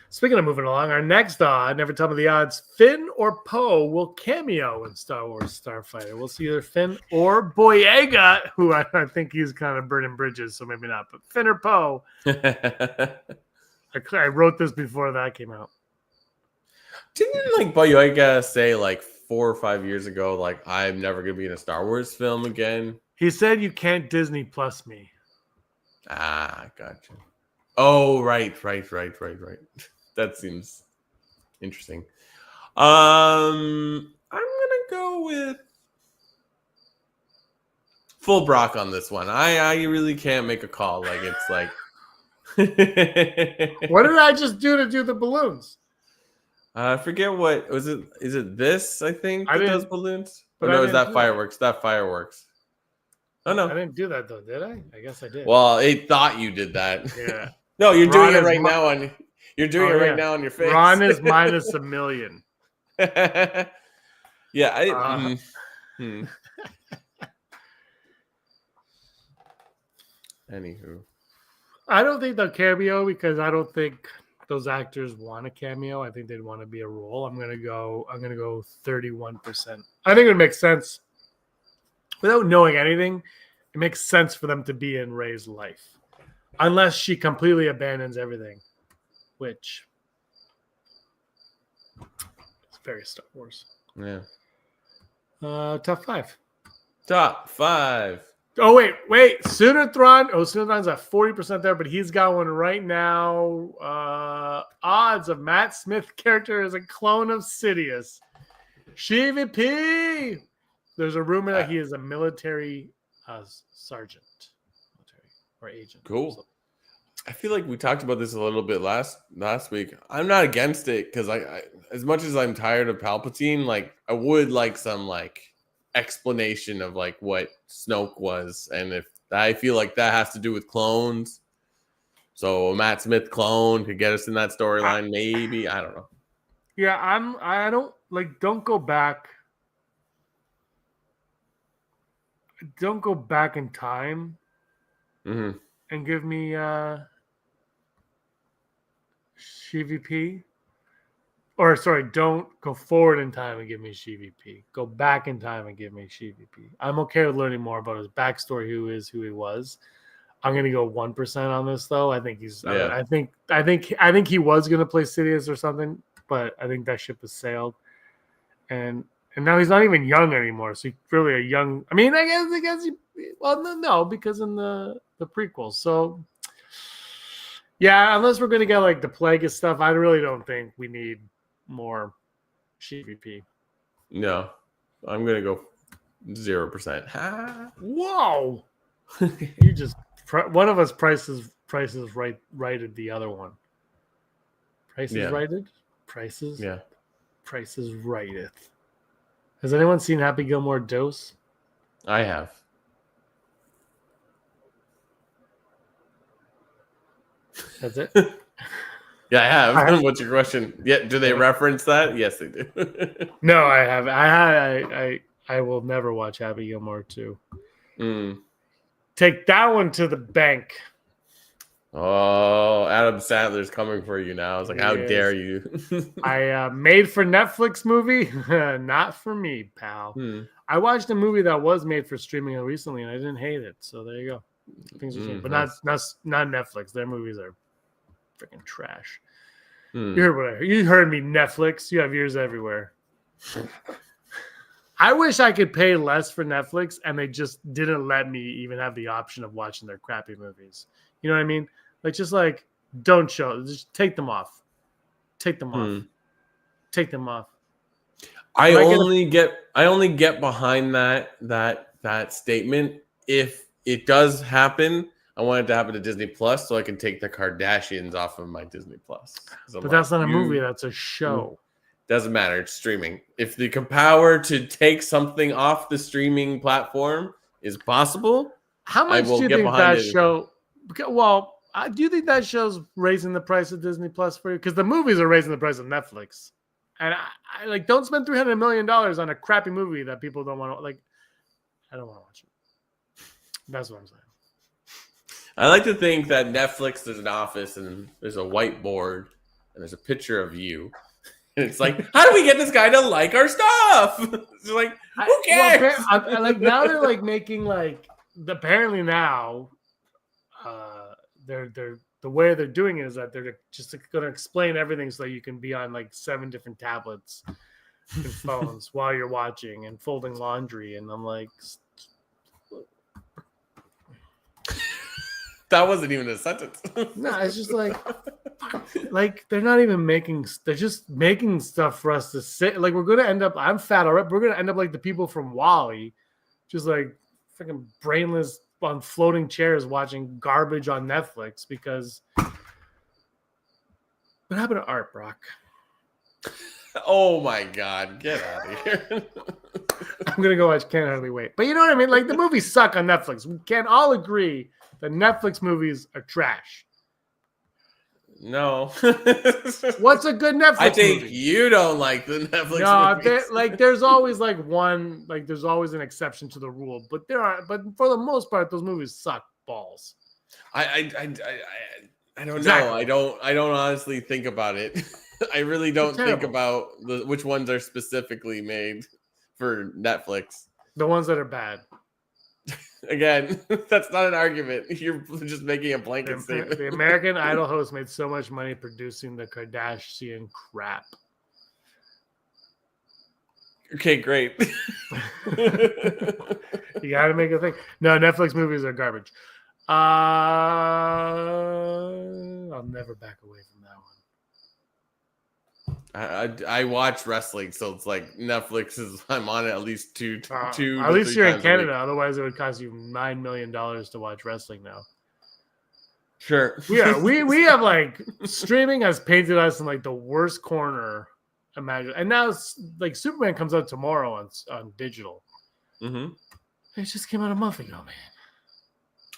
Speaking of moving along, our next odd, never tell me the odds, Finn or Poe will cameo in Star Wars Starfighter. We'll see either Finn or Boyega, who I think he's kind of burning bridges, so maybe not. But Finn or Poe. I wrote this before that came out. Didn't like Boyega say like 4 or 5 years ago, like I'm never gonna be in a Star Wars film again? He said you can't Disney Plus me. Ah, gotcha. Oh, right. That seems interesting. I'm gonna go with full Brock on this one. I really can't make a call. Like it's like What did I just do the balloons? I forget what was it. Is it this? I think I that does didn't- balloons. but Or I no, is didn't that do fireworks? That fireworks. Oh I no. didn't do that though, did I? I guess I did. Well, it thought you did that. Yeah. No, you're Ron doing it is right mi- now on. You're doing Oh, it right yeah. now on your face. Ron is minus $1 million. Yeah. Anywho. I don't think they'll cameo because I don't think those actors want a cameo. I think they'd want to be a role. I'm gonna go 31%. I think it would make sense. Without knowing anything, it makes sense for them to be in Rey's life. Unless she completely abandons everything. Which is very Star Wars. Yeah. Top 5. Top 5. Oh, wait. Sunithron. Oh, Sunithron's at 40% there, but he's got one right now. Odds of Matt Smith character is a clone of Sidious. SheVP. There's a rumor that he is a military sergeant. Or agent. Cool. So, I feel like we talked about this a little bit last week. I'm not against it because I as much as I'm tired of Palpatine, like I would like some like explanation of like what Snoke was, and if I feel like that has to do with clones, so a Matt Smith clone could get us in that storyline. Maybe I don't know. yeah, I don't like. Don't go back. Don't go back in time Mm-hmm. and give me SheVP. Or sorry, don't go forward in time and give me SheVP. Go back in time and give me SheVP. I'm okay with learning more about his backstory, who he was. I'm gonna go 1% on this though. I think he's. Yeah. I think he was gonna play Sidious or something, but I think that ship has sailed, and now he's not even young anymore. So he's really a young. I mean, I guess. No, because in the prequels. So yeah, unless we're gonna get like the Plagueis stuff, I really don't think we need more SheVP. No, I'm gonna go 0%. Whoa! You just one of us prices righted the other one. Prices righted. Prices. Yeah. Prices righteth. Has anyone seen Happy Gilmore Dose? I have. That's it. Yeah, I have. I have. What's your question? Yeah, do they reference that? Yes, they do. No, I have. I will never watch Happy Gilmore 2. Take that one to the bank. Oh, Adam Sandler's coming for you now. I was like, how Yes. dare you? I made for Netflix movie, not for me, pal. I watched a movie that was made for streaming recently, and I didn't hate it. So there you go. Things are changing, but not Netflix. Their movies are freaking trash. You heard me, Netflix. You have ears everywhere. I wish I could pay less for Netflix, and they just didn't let me even have the option of watching their crappy movies. You know what I mean? Like, just like, don't show. Just take them off. Take them off. Take them off. I only get behind that statement if it does happen. I want it to happen to Disney Plus so I can take the Kardashians off of my Disney Plus. But that's not a movie. That's a show. Doesn't matter. It's streaming. If the power to take something off the streaming platform is possible, how much do you think that show? Well, do you think that show's raising the price of Disney Plus for you? Because the movies are raising the price of Netflix, and I like don't spend $300 million on a crappy movie that people don't want to like. I don't want to watch it. That's what I'm saying. I like to think that Netflix, there's an office and there's a whiteboard and there's a picture of you. And it's like, how do we get this guy to like our stuff? It's like, who cares? Well, like now they're like making like apparently now, they're the way they're doing it is that they're just going to explain everything so that you can be on like 7 different tablets and phones while you're watching and folding laundry. And I'm like, that wasn't even a sentence. No, it's just like they're not even making. They're just making stuff for us to sit. Like we're gonna end up. I'm fat already. We're gonna end up like the people from WALL-E, just like freaking brainless on floating chairs watching garbage on Netflix. Because what happened to art, Brock? Oh my God, get out of here! I'm gonna go watch Can't Hardly Wait. But you know what I mean? Like the movies suck on Netflix. We can all agree that Netflix movies are trash. No. What's a good Netflix I think movie? you don't like the Netflix movies. There's always like one, like there's always an exception to the rule, but for the most part, those movies suck balls. I don't know. I don't honestly think about it. I really don't think about which ones are specifically made for Netflix. The ones that are bad. Again, that's not an argument. You're just making a blanket statement. The American Idol host made so much money producing the Kardashian crap. Okay, great. You got to make a thing. No, Netflix movies are garbage. I'll never back away from that one. I watch wrestling, so it's like Netflix is. I'm on it at least two. At least you're in Canada. Otherwise, it would cost you $9 million to watch wrestling now. Sure. Yeah, we have like streaming has painted us in like the worst corner imagine. And now it's like Superman comes out tomorrow on digital. Mm-hmm. It just came out a month ago, man.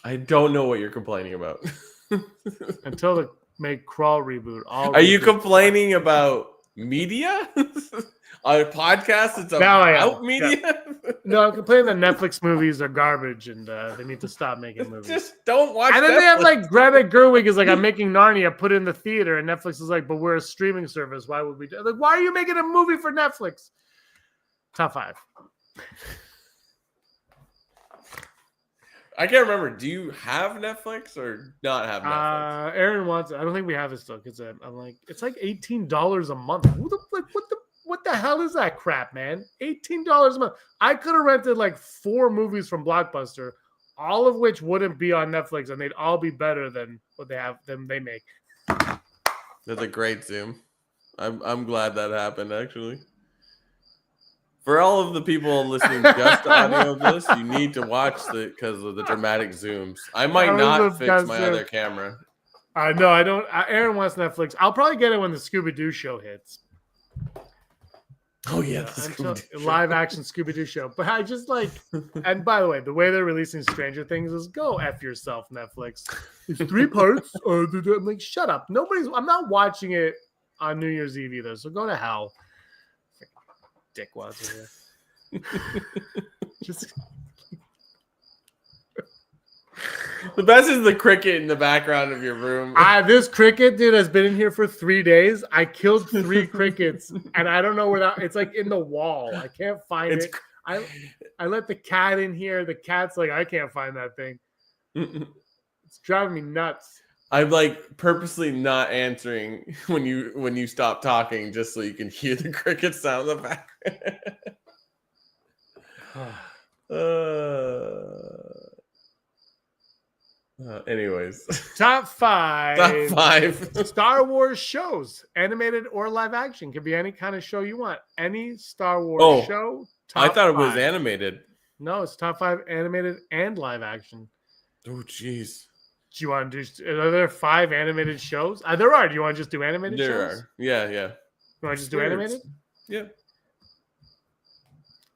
I don't know what you're complaining about. Until the make Crawl reboot. Are you complaining about media? On a podcast, it's about media? Yeah. No, I'm complaining that Netflix movies are garbage and they need to stop making movies. Just don't watch And then Netflix. they have like Greta Gerwig is like, I'm making Narnia, put it in the theater, and Netflix is like, but we're a streaming service. Why would we do like? Why are you making a movie for Netflix? Top 5. I can't remember. Do you have Netflix or not have Netflix? Aaron wants it. I don't think we have it still because I'm like, it's like $18 a month. What the hell is that crap, man? $18 a month. I could have rented like 4 movies from Blockbuster, all of which wouldn't be on Netflix, and they'd all be better than what they make. That's a great Zoom. I'm glad that happened, actually. For all of the people listening just to audio of this, you need to watch it because of the dramatic zooms. I might not fix my other camera. No, I don't. Aaron wants Netflix. I'll probably get it when the Scooby-Doo show hits. Oh, yeah. Live action Scooby-Doo show. But I just like, and by the way, the way they're releasing Stranger Things is go F yourself, Netflix. It's 3 parts. I'm like, shut up. I'm not watching it on New Year's Eve either. So go to hell. Dickwads here. Just the best is the cricket in the background of your room. This cricket, dude, has been in here for 3 days. I killed 3 crickets, and I don't know where that. It's like in the wall. I can't find it. I let the cat in here. The cat's like, I can't find that thing. It's driving me nuts. I'm like purposely not answering when you stop talking just so you can hear the cricket sound in the background. Anyways, Top 5. top 5. Star Wars shows, animated or live action. Could be any kind of show you want. Any Star Wars show. I thought it top was 5. animated. No, it's top 5 animated and live action. Oh, jeez. Do you want to do? Are there 5 animated shows? There are. Do you want to just do animated shows? There are. Yeah. You want to just do animated? Yeah.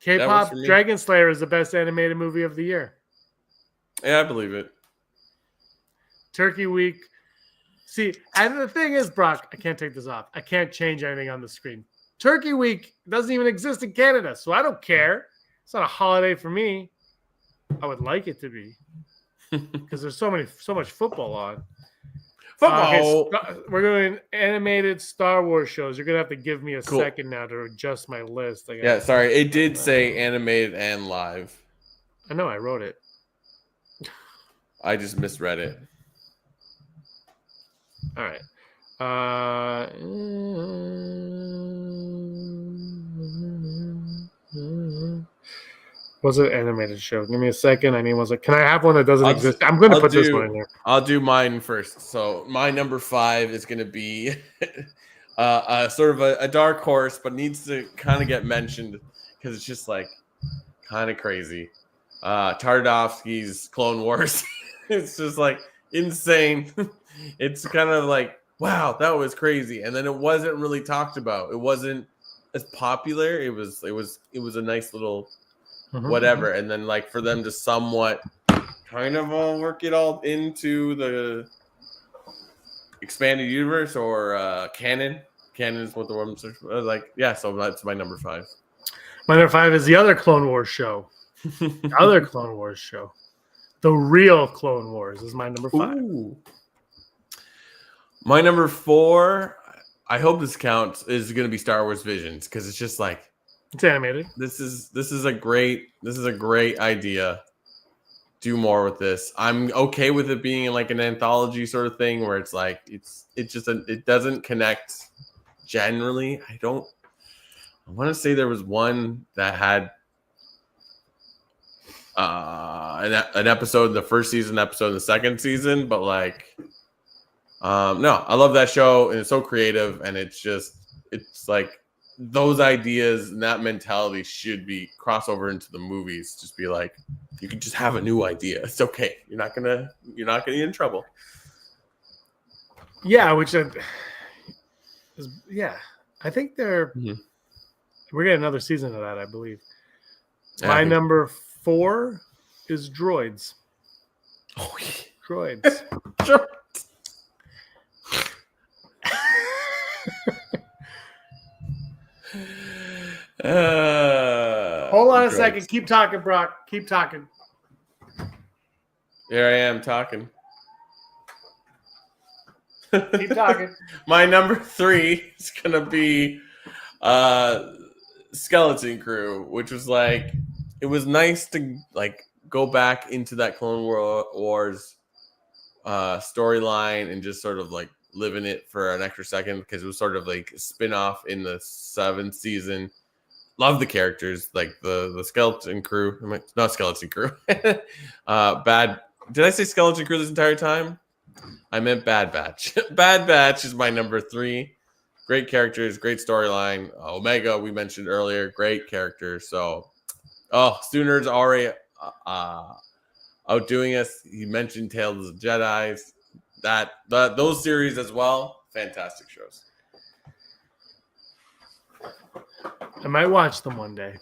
K-pop Dragon Slayer is the best animated movie of the year. Yeah, I believe it. Turkey Week. See, and the thing is, Brock, I can't take this off. I can't change anything on the screen. Turkey Week doesn't even exist in Canada, so I don't care. It's not a holiday for me. I would like it to be because there's so much football on. Football. We're doing animated Star Wars shows. You're gonna have to give me a second now to adjust my list. Yeah, sorry. It did say animated and live. I know I wrote it. I just misread it. All right. What's an animated show? Give me a second. I mean, can I have one that doesn't exist? I'm going to put this one in there. I'll do mine first. So my number 5 is going to be sort of a dark horse, but needs to kind of get mentioned because it's just like kind of crazy. Tartakovsky's Clone Wars. It's just like insane. It's kind of like, wow, that was crazy. And then it wasn't really talked about. It wasn't as popular. It was a nice little whatever. And then like for them to somewhat kind of all work it all into the expanded universe or canon. Canon is what the word was like. Yeah, so that's my number 5. My number 5 is the other Clone Wars show. The other Clone Wars show. The real Clone Wars is my number 5. Ooh. My number 4, I hope this counts, is going to be Star Wars Visions because it's just like it's animated. This is a great idea. Do more with this. I'm okay with it being like an anthology sort of thing where it's like it doesn't connect generally. I want to say there was one that had an episode in the first season, episode in the second season, but like no, I love that show and it's so creative and it's like those ideas and that mentality should be crossover into the movies. Just be like, you can just have a new idea. It's okay. You're not gonna get in trouble. Yeah, I think we're getting another season of that, I believe. My number 4 is Droids. Oh, yeah. Droids. Hold on a second. Keep talking, Brock. Keep talking. Here I am talking. Keep talking. My number 3 is gonna be Skeleton Crew, which was like it was nice to like go back into that Clone Wars storyline and just sort of like live in it for an extra second because it was sort of like a spin-off in the 7th season. Love the characters, like the Skeleton Crew. Not Skeleton Crew. Bad. Did I say Skeleton Crew this entire time? I meant Bad Batch. Bad Batch is my number 3. Great characters, great storyline. Omega, we mentioned earlier, great character. So, Sooner's already outdoing us. He mentioned Tales of the Jedi. Those series as well, fantastic shows. I might watch them one day.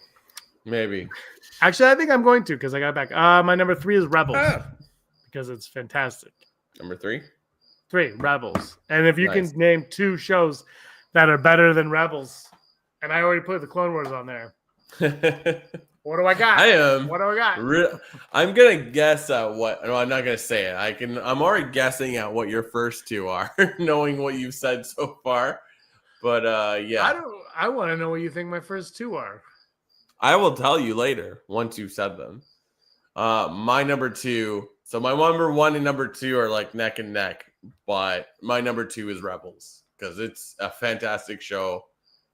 Maybe. Actually, I think I'm going to because I got back. My number 3 is Rebels because it's fantastic. Number 3? 3, Rebels. And if you can name 2 shows that are better than Rebels, and I already put the Clone Wars on there. What do I got? What do I got? I'm gonna guess at what. No, I'm not gonna say it. I'm already guessing at what your first 2 are, knowing what you've said so far. But yeah, I want to know what you think my first 2 are. I will tell you later once you've said them. My number 2. So my number 1 and number 2 are like neck and neck, but my number 2 is Rebels because it's a fantastic show.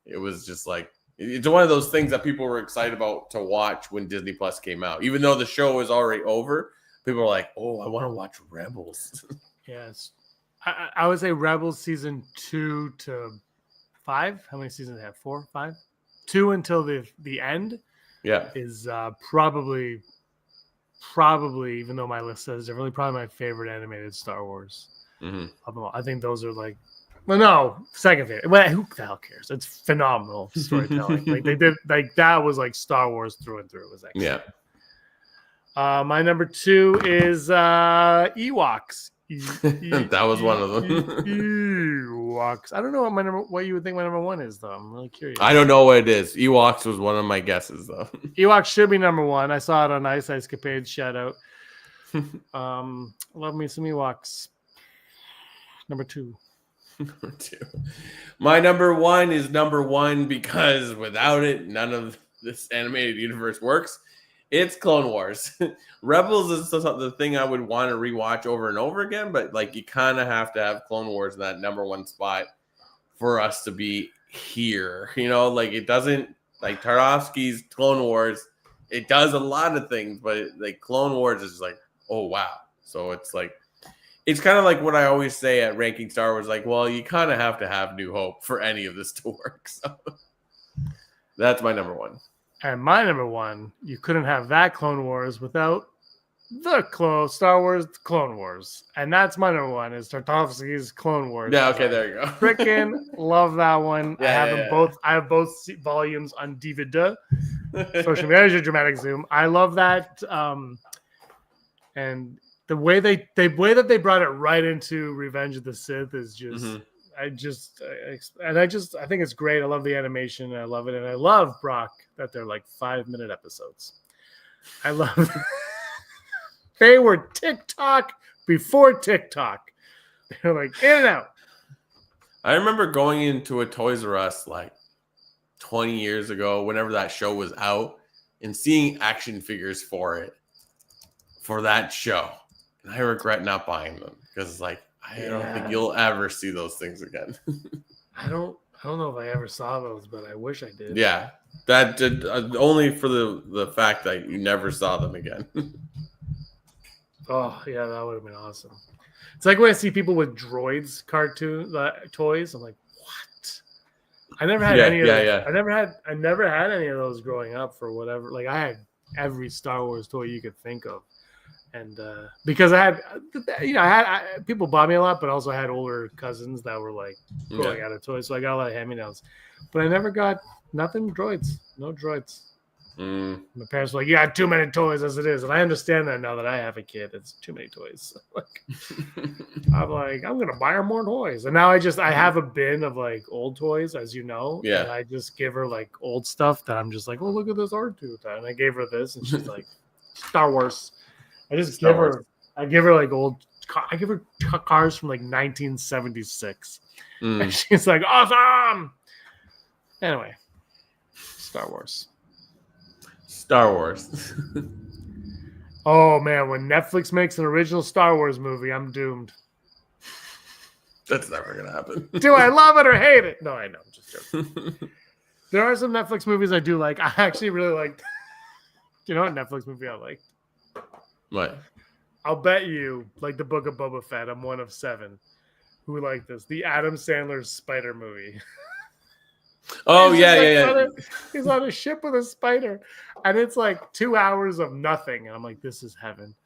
It was just like it's one of those things that people were excited about to watch when Disney Plus came out, even though the show was already over. People were like, "Oh, I want to watch Rebels." Yes, I would say Rebels season 2 to 5. How many seasons they have? 4, 5, 2 until the end. Yeah, is probably even though my list says differently, probably my favorite animated Star Wars. Mm-hmm. I think those are like, well, no, second favorite. Well, who the hell cares? It's phenomenal storytelling. Like they did, like that was like Star Wars through and through. It was excellent. Yeah. My number 2 is Ewoks. That was one of them. Ewoks. I don't know what you would think my number 1 is, though. I'm really curious. I don't know what it is. Ewoks was one of my guesses, though. Ewoks should be number 1. I saw it on Ice Capades. Shout out. Love me some Ewoks. Number 2. Number 2. My number 1 is number 1 because without it, none of this animated universe works. It's Clone Wars. Rebels is the thing I would want to rewatch over and over again, but like you kind of have to have Clone Wars in that number 1 spot for us to be here. You know, like it doesn't like Tarkovsky's Clone Wars. It does a lot of things, but like Clone Wars is like, oh wow. So it's like it's kind of like what I always say at ranking Star Wars, like, well, you kind of have to have New Hope for any of this to work. So that's my number 1. And my number 1, you couldn't have that Clone Wars without the Star Wars Clone Wars. And that's my number 1 is Tarkovsky's Clone Wars. Yeah, okay, there you go. Freaking love that one. Yeah, I have them both. I have both volumes on DVD. Social media dramatic zoom. I love that. And the way they brought it right into Revenge of the Sith is just I think it's great. I love the animation. I love it. And I love Brock that they're like 5-minute episodes. I love they were TikTok before TikTok. They're like in and out. I remember going into a Toys R Us like 20 years ago, whenever that show was out, and seeing action figures for that show. And I regret not buying them because like I don't think you'll ever see those things again. I don't know if I ever saw those, but I wish I did. Yeah, that did only for the fact that you never saw them again. Oh yeah, that would have been awesome. It's like when I see people with droids toys. I'm like, what? I never had any of those. Yeah. I never had any of those growing up for whatever. Like I had every Star Wars toy you could think of. And because I had, people bought me a lot, but also I had older cousins that were like growing out of toys. So I got a lot of hand-me-downs. But I never got nothing droids. No droids. My parents were like, you got too many toys as it is. And I understand that now that I have a kid. It's too many toys. I'm like, I'm going to buy her more toys. And now I have a bin of like old toys, as you know. Yeah. And I just give her like old stuff that I'm just like, oh, look at this R2. And I gave her this. And she's like, Star Wars. I give her like I give her cars from like 1976. And she's like, awesome. Anyway, Star Wars. Oh man, when Netflix makes an original Star Wars movie, I'm doomed. That's never gonna happen. Do I love it or hate it? No, I know. I'm just joking. There are some Netflix movies I do like. I actually really liked. Do you know what Netflix movie I liked? What? I'll bet you, like the Book of Boba Fett, I'm one of 7 who like this. The Adam Sandler Spider movie. Oh, yeah. He's on a ship with a spider. And it's like 2 hours of nothing. And I'm like, this is heaven.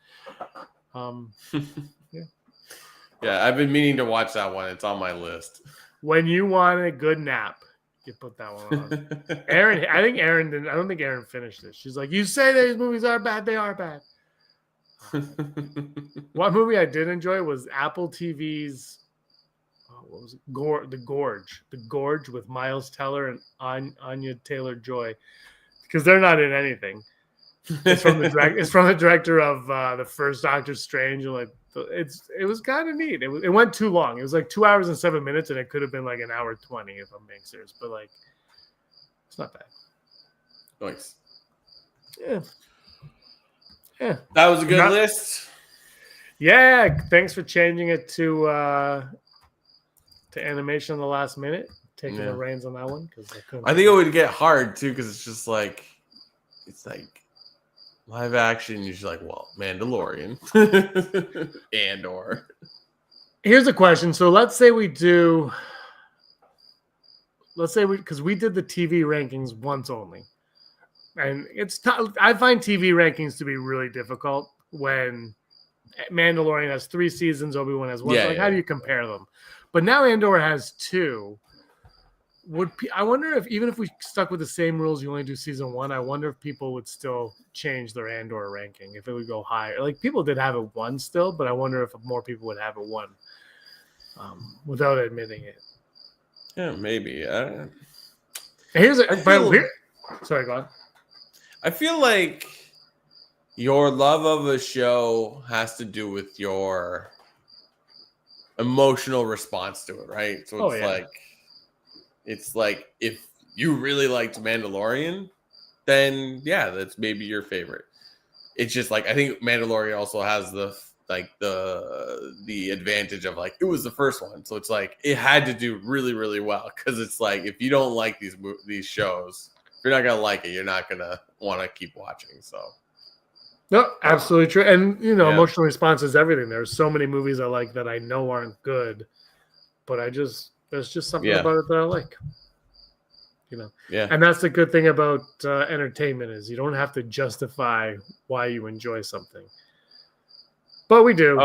Yeah, I've been meaning to watch that one. It's on my list. When you want a good nap, you put that one on. I don't think Aaron finished it. She's like, you say these movies are bad, they are bad. One movie I did enjoy was Apple TV's what was it? The Gorge with Miles Teller and Anya Taylor-Joy, because they're not in anything. It's from the director of the first Doctor Strange. And like it was kind of neat. It went too long. It was like 2 hours and 7 minutes, and it could have been like an hour 20 if I'm being serious. But like, it's not bad. Nice. Yeah. Yeah. That was a good list. Yeah. Thanks for changing it to animation in the last minute, taking the reins on that one because I think it would get hard too because it's just like live action. You're just like, well, Mandalorian, Andor. Here's a question. So let's say because we did the TV rankings once only, and it's I find TV rankings to be really difficult when Mandalorian has 3 seasons, Obi-Wan has 1. Yeah, So how do you compare them? But now Andor has 2. I wonder if even if we stuck with the same rules, you only do season 1. I wonder if people would still change their Andor ranking if it would go higher. Like people did have it 1 still, but I wonder if more people would have it 1 without admitting it. Yeah, maybe. Sorry, go on. I feel like your love of a show has to do with your emotional response to it, right? So it's like if you really liked Mandalorian, then yeah, that's maybe your favorite. It's just like I think Mandalorian also has the advantage of like it was the first one, so it's like it had to do really really well because it's like if you don't like these shows, if you're not gonna like it, you're not gonna want to keep watching. So no, absolutely true. And emotional response is everything. There's so many movies I like that I know aren't good, but there's just something about it that I like. And that's the good thing about entertainment is you don't have to justify why you enjoy something. But we do.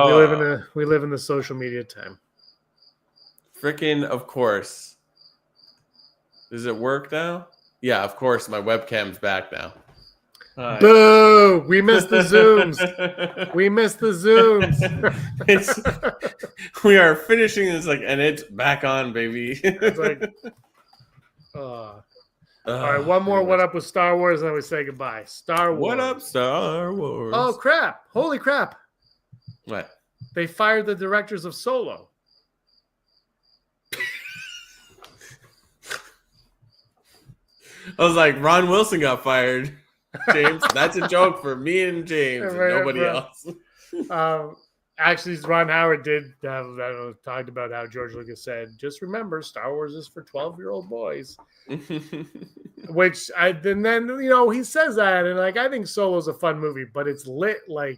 We live in the social media time. Frickin' of course. Does it work now? Yeah, of course. My webcam's back now. Boo! We missed the Zooms. We are finishing this and it's back on, baby. It's like, all right, one more. What up with Star Wars, and then we say goodbye. Star Wars. What up, Star Wars? Oh crap! Holy crap! What? They fired the directors of Solo. I was like, Ron Wilson got fired. James, that's a joke for me and James and nobody else. Actually, Ron Howard did talked about how George Lucas said, just remember, Star Wars is for 12-year-old boys. Which he says that, and I think Solo's a fun movie, but it's lit like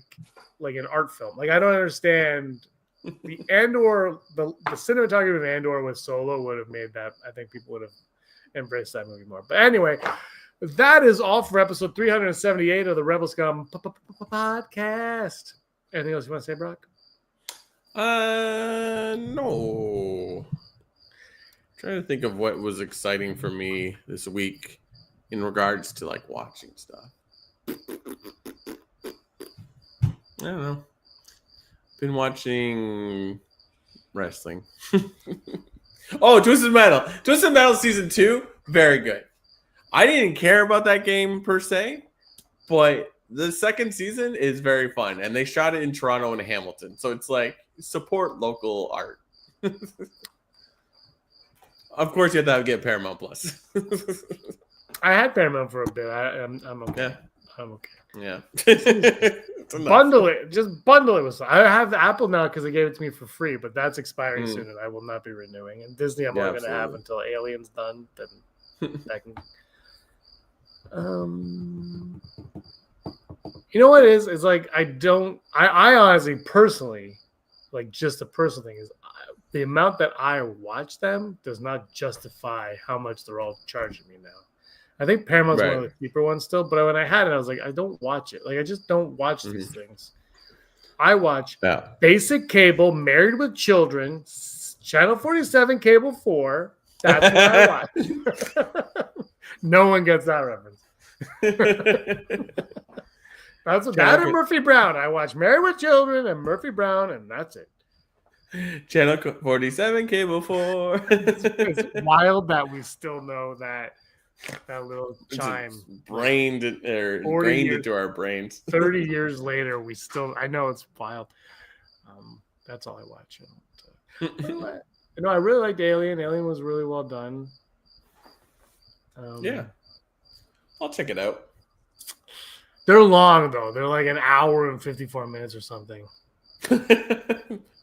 an art film. I don't understand the Andor, the cinematography of Andor with Solo would have made that. I think people would have embraced that movie more. But anyway, that is all for episode 378 of the Rebel Scum podcast. Anything else you want to say, Brock? No. I'm trying to think of what was exciting for me this week in regards to watching stuff. I don't know. Been watching wrestling. Oh, Twisted Metal. Twisted Metal season 2, very good. I didn't care about that game per se, but the second season is very fun, and they shot it in Toronto and Hamilton. So it's support local art. Of course, you have to get Paramount Plus. I had Paramount for a bit. I'm okay. Yeah. I'm okay. Yeah. Bundle it. Just bundle it with. I have the Apple now because they gave it to me for free, but that's expiring soon, and I will not be renewing. And Disney, I'm only going to have until Alien's done. Then that can. You know what it is? It's I honestly, personally, just a personal thing is the amount that I watch them does not justify how much they're all charging me now. I think Paramount's one of the cheaper ones still, but when I had it, I was like, I don't watch it. I just don't watch these things. I watch basic cable, Married with Children, Channel 47, Cable 4. That's what I watch. No one gets that reference. That's that and Murphy Brown. I watch Married with Children and Murphy Brown, and that's it. Channel 47, Cable 4. It's wild that we still know that little chime. Ingrained into our brains. 30 years later, we still. I know it's wild. That's all I watch. I really liked Alien. Alien was really well done. Yeah, I'll check it out. They're long though. They're like an hour and 54 minutes or something.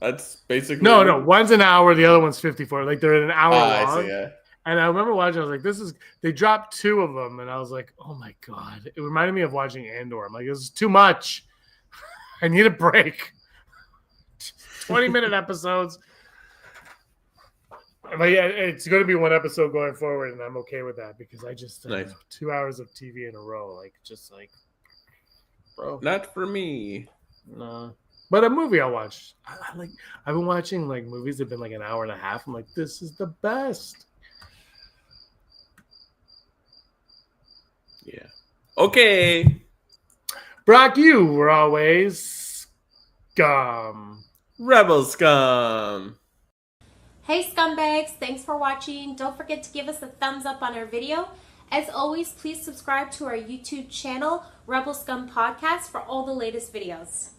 That's basically No. One's an hour, the other one's 54. Like they're an hour long. I see, yeah. And I remember watching. I was like, "This is." They dropped 2 of them, and I was like, "Oh my god!" It reminded me of watching Andor. I'm like, "This is too much. I need a break." 20-minute episodes. But yeah, it's going to be one episode going forward, and I'm okay with that because I just Nice. 2 hours of TV in a row, bro. Not for me. No. But a movie I'll watch. I've been watching like movies that have been like an hour and a half. I'm like, this is the best. Yeah. Okay. Brock, you were always scum. Rebel Scum. Hey scumbags, thanks for watching. Don't forget to give us a thumbs up on our video. As always, please subscribe to our YouTube channel, Rebel Scum Podcast, for all the latest videos.